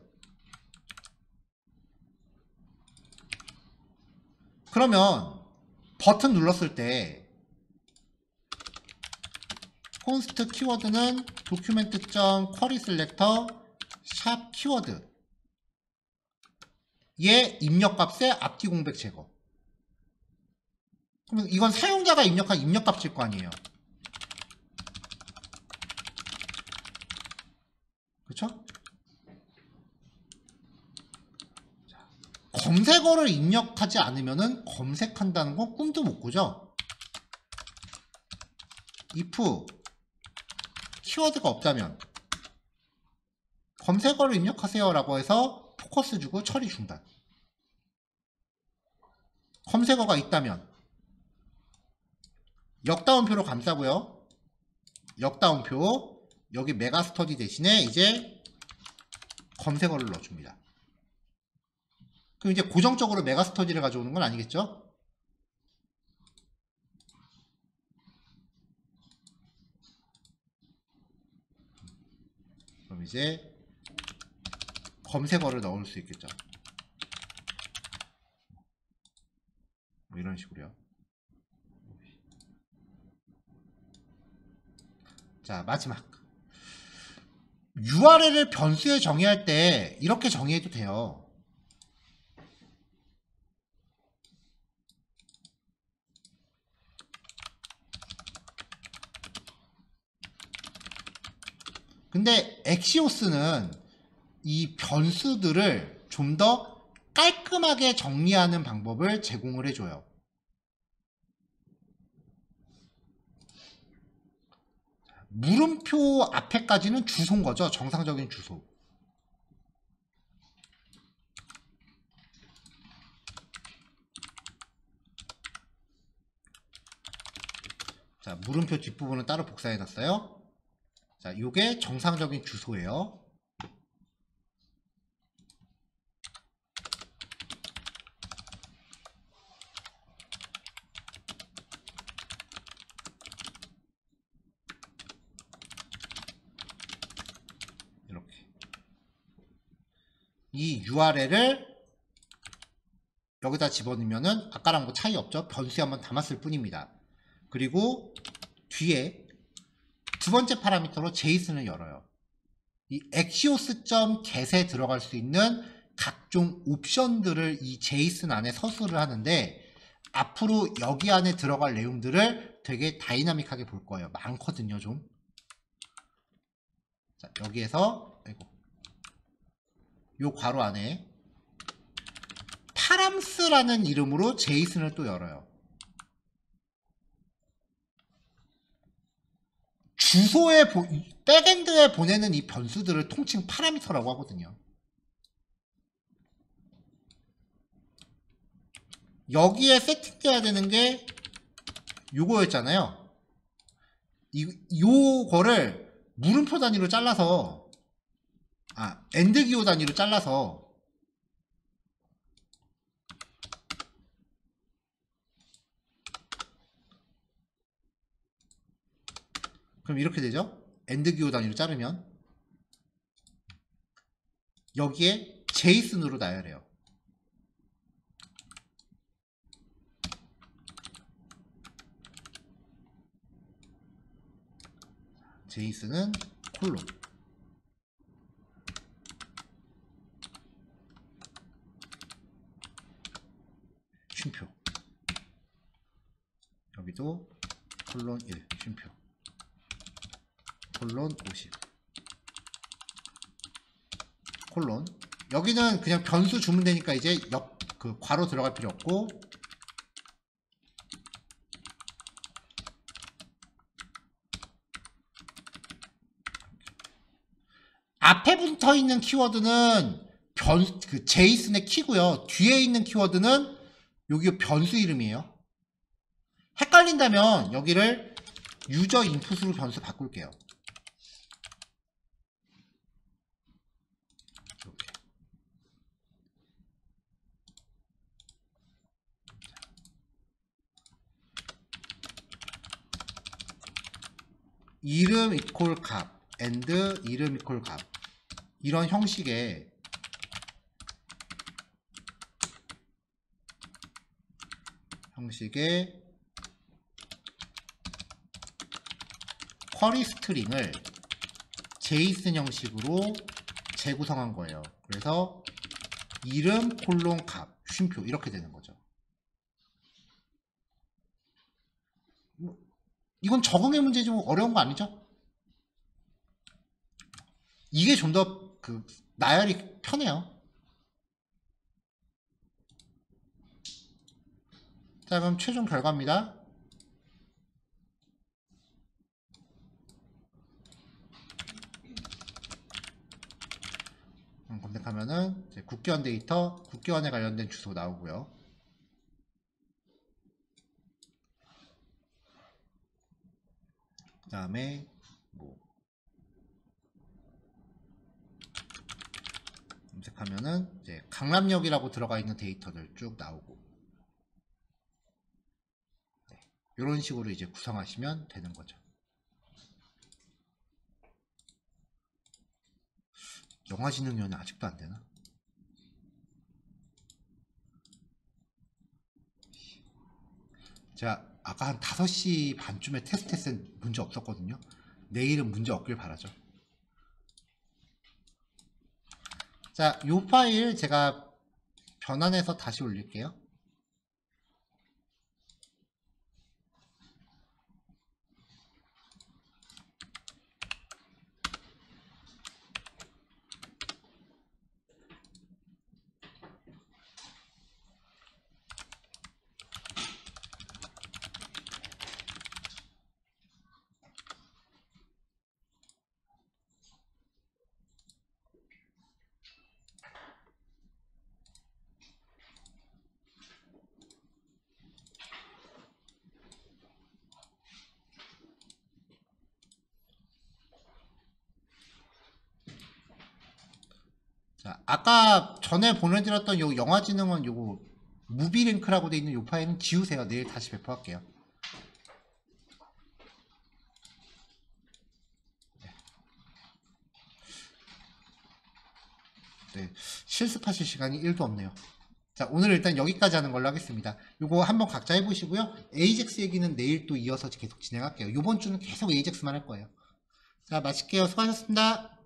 그러면 버튼 눌렀을 때 콘스트 키워드는 document.querySelector 샵 키워드 얘 입력값의 앞뒤 공백 제거. 그러면 이건 사용자가 입력한 입력값일 거 아니에요. 그쵸? 검색어를 입력하지 않으면은 검색한다는 건 꿈도 못 꾸죠. if 키워드가 없다면 검색어를 입력하세요 라고 해서 포커스 주고 처리 중단. 검색어가 있다면 역다운표로 감싸고요. 역다운표 여기 메가스터디 대신에 이제 검색어를 넣어줍니다. 그럼 이제 고정적으로 메가스터디를 가져오는 건 아니겠죠? 그럼 이제 검색어를 넣을 수 있겠죠. 뭐 이런 식으로요. 자, 마지막. URL을 변수에 정의할 때 이렇게 정의해도 돼요. 근데 엑시오스는 이 변수들을 좀 더 깔끔하게 정리하는 방법을 제공을 해줘요. 물음표 앞에까지는 주소인 거죠. 정상적인 주소. 자, 물음표 뒷부분은 따로 복사해 놨어요. 자, 요게 정상적인 주소예요. 이렇게. 이 URL을 여기다 집어넣으면은 아까랑 뭐 차이 없죠? 변수에 한번 담았을 뿐입니다. 그리고 뒤에 두 번째 파라미터로 JSON을 열어요. 이 axios.get에 들어갈 수 있는 각종 옵션들을 이 JSON 안에 서술을 하는데 앞으로 여기 안에 들어갈 내용들을 되게 다이나믹하게 볼 거예요. 많거든요, 좀. 자, 여기에서 요 괄호 안에 파람스라는 이름으로 JSON을 또 열어요. 주소에 백엔드에 보내는 이 변수들을 통칭 파라미터라고 하거든요. 여기에 세팅돼야 되는 게 요거였잖아요. 요거를 물음표 단위로 잘라서 엔드 기호 단위로 잘라서 그럼 이렇게 되죠. 엔드 기호 단위로 자르면 여기에 JSON으로 나열해요. JSON은 콜론 쉼표 여기도 콜론 1 쉼표 콜론 50 콜론 여기는 그냥 변수 주면 되니까 이제 그 괄호 들어갈 필요 없고, 앞에 붙어 있는 키워드는 그 제이슨의 키고요. 뒤에 있는 키워드는 여기 변수 이름이에요. 헷갈린다면 여기를 유저 인풋으로 변수 바꿀게요. 이렇게. 이름 이퀄 값 and 이름 이퀄 값, 이런 형식의 쿼리 스트링을 제이슨 형식으로 재구성한 거예요. 그래서 이름 콜론 값 쉼표 이렇게 되는 거죠. 이건 적응의 문제지 뭐 어려운 거 아니죠? 이게 좀 더 나열이 편해요. 자, 그럼 최종 결과입니다. 검색하면은 이제 국기원 데이터, 국기원에 관련된 주소 나오고요. 그 다음에 검색하면은 이제 강남역이라고 들어가 있는 데이터들 쭉 나오고, 네, 이런 식으로 이제 구성하시면 되는 거죠. 영화진흥위원회 아직도 안 되나? 제가 아까 한 5시 반쯤에 테스트했을 때 문제 없었거든요. 내일은 문제 없길 바라죠. 자, 이 파일 제가 변환해서 다시 올릴게요. 자, 아까 전에 보내드렸던 요 영화진흥원 요거 무비 링크라고 되어 있는 요 파일은 지우세요. 내일 다시 배포할게요. 네, 실습하실 시간이 1도 없네요. 자, 오늘 일단 여기까지 하는 걸로 하겠습니다. 요거 한번 각자 해보시고요. 에이젝스 얘기는 내일 또 이어서 계속 진행할게요. 요번 주는 계속 에이젝스만 할 거예요. 자, 마칠게요. 수고하셨습니다.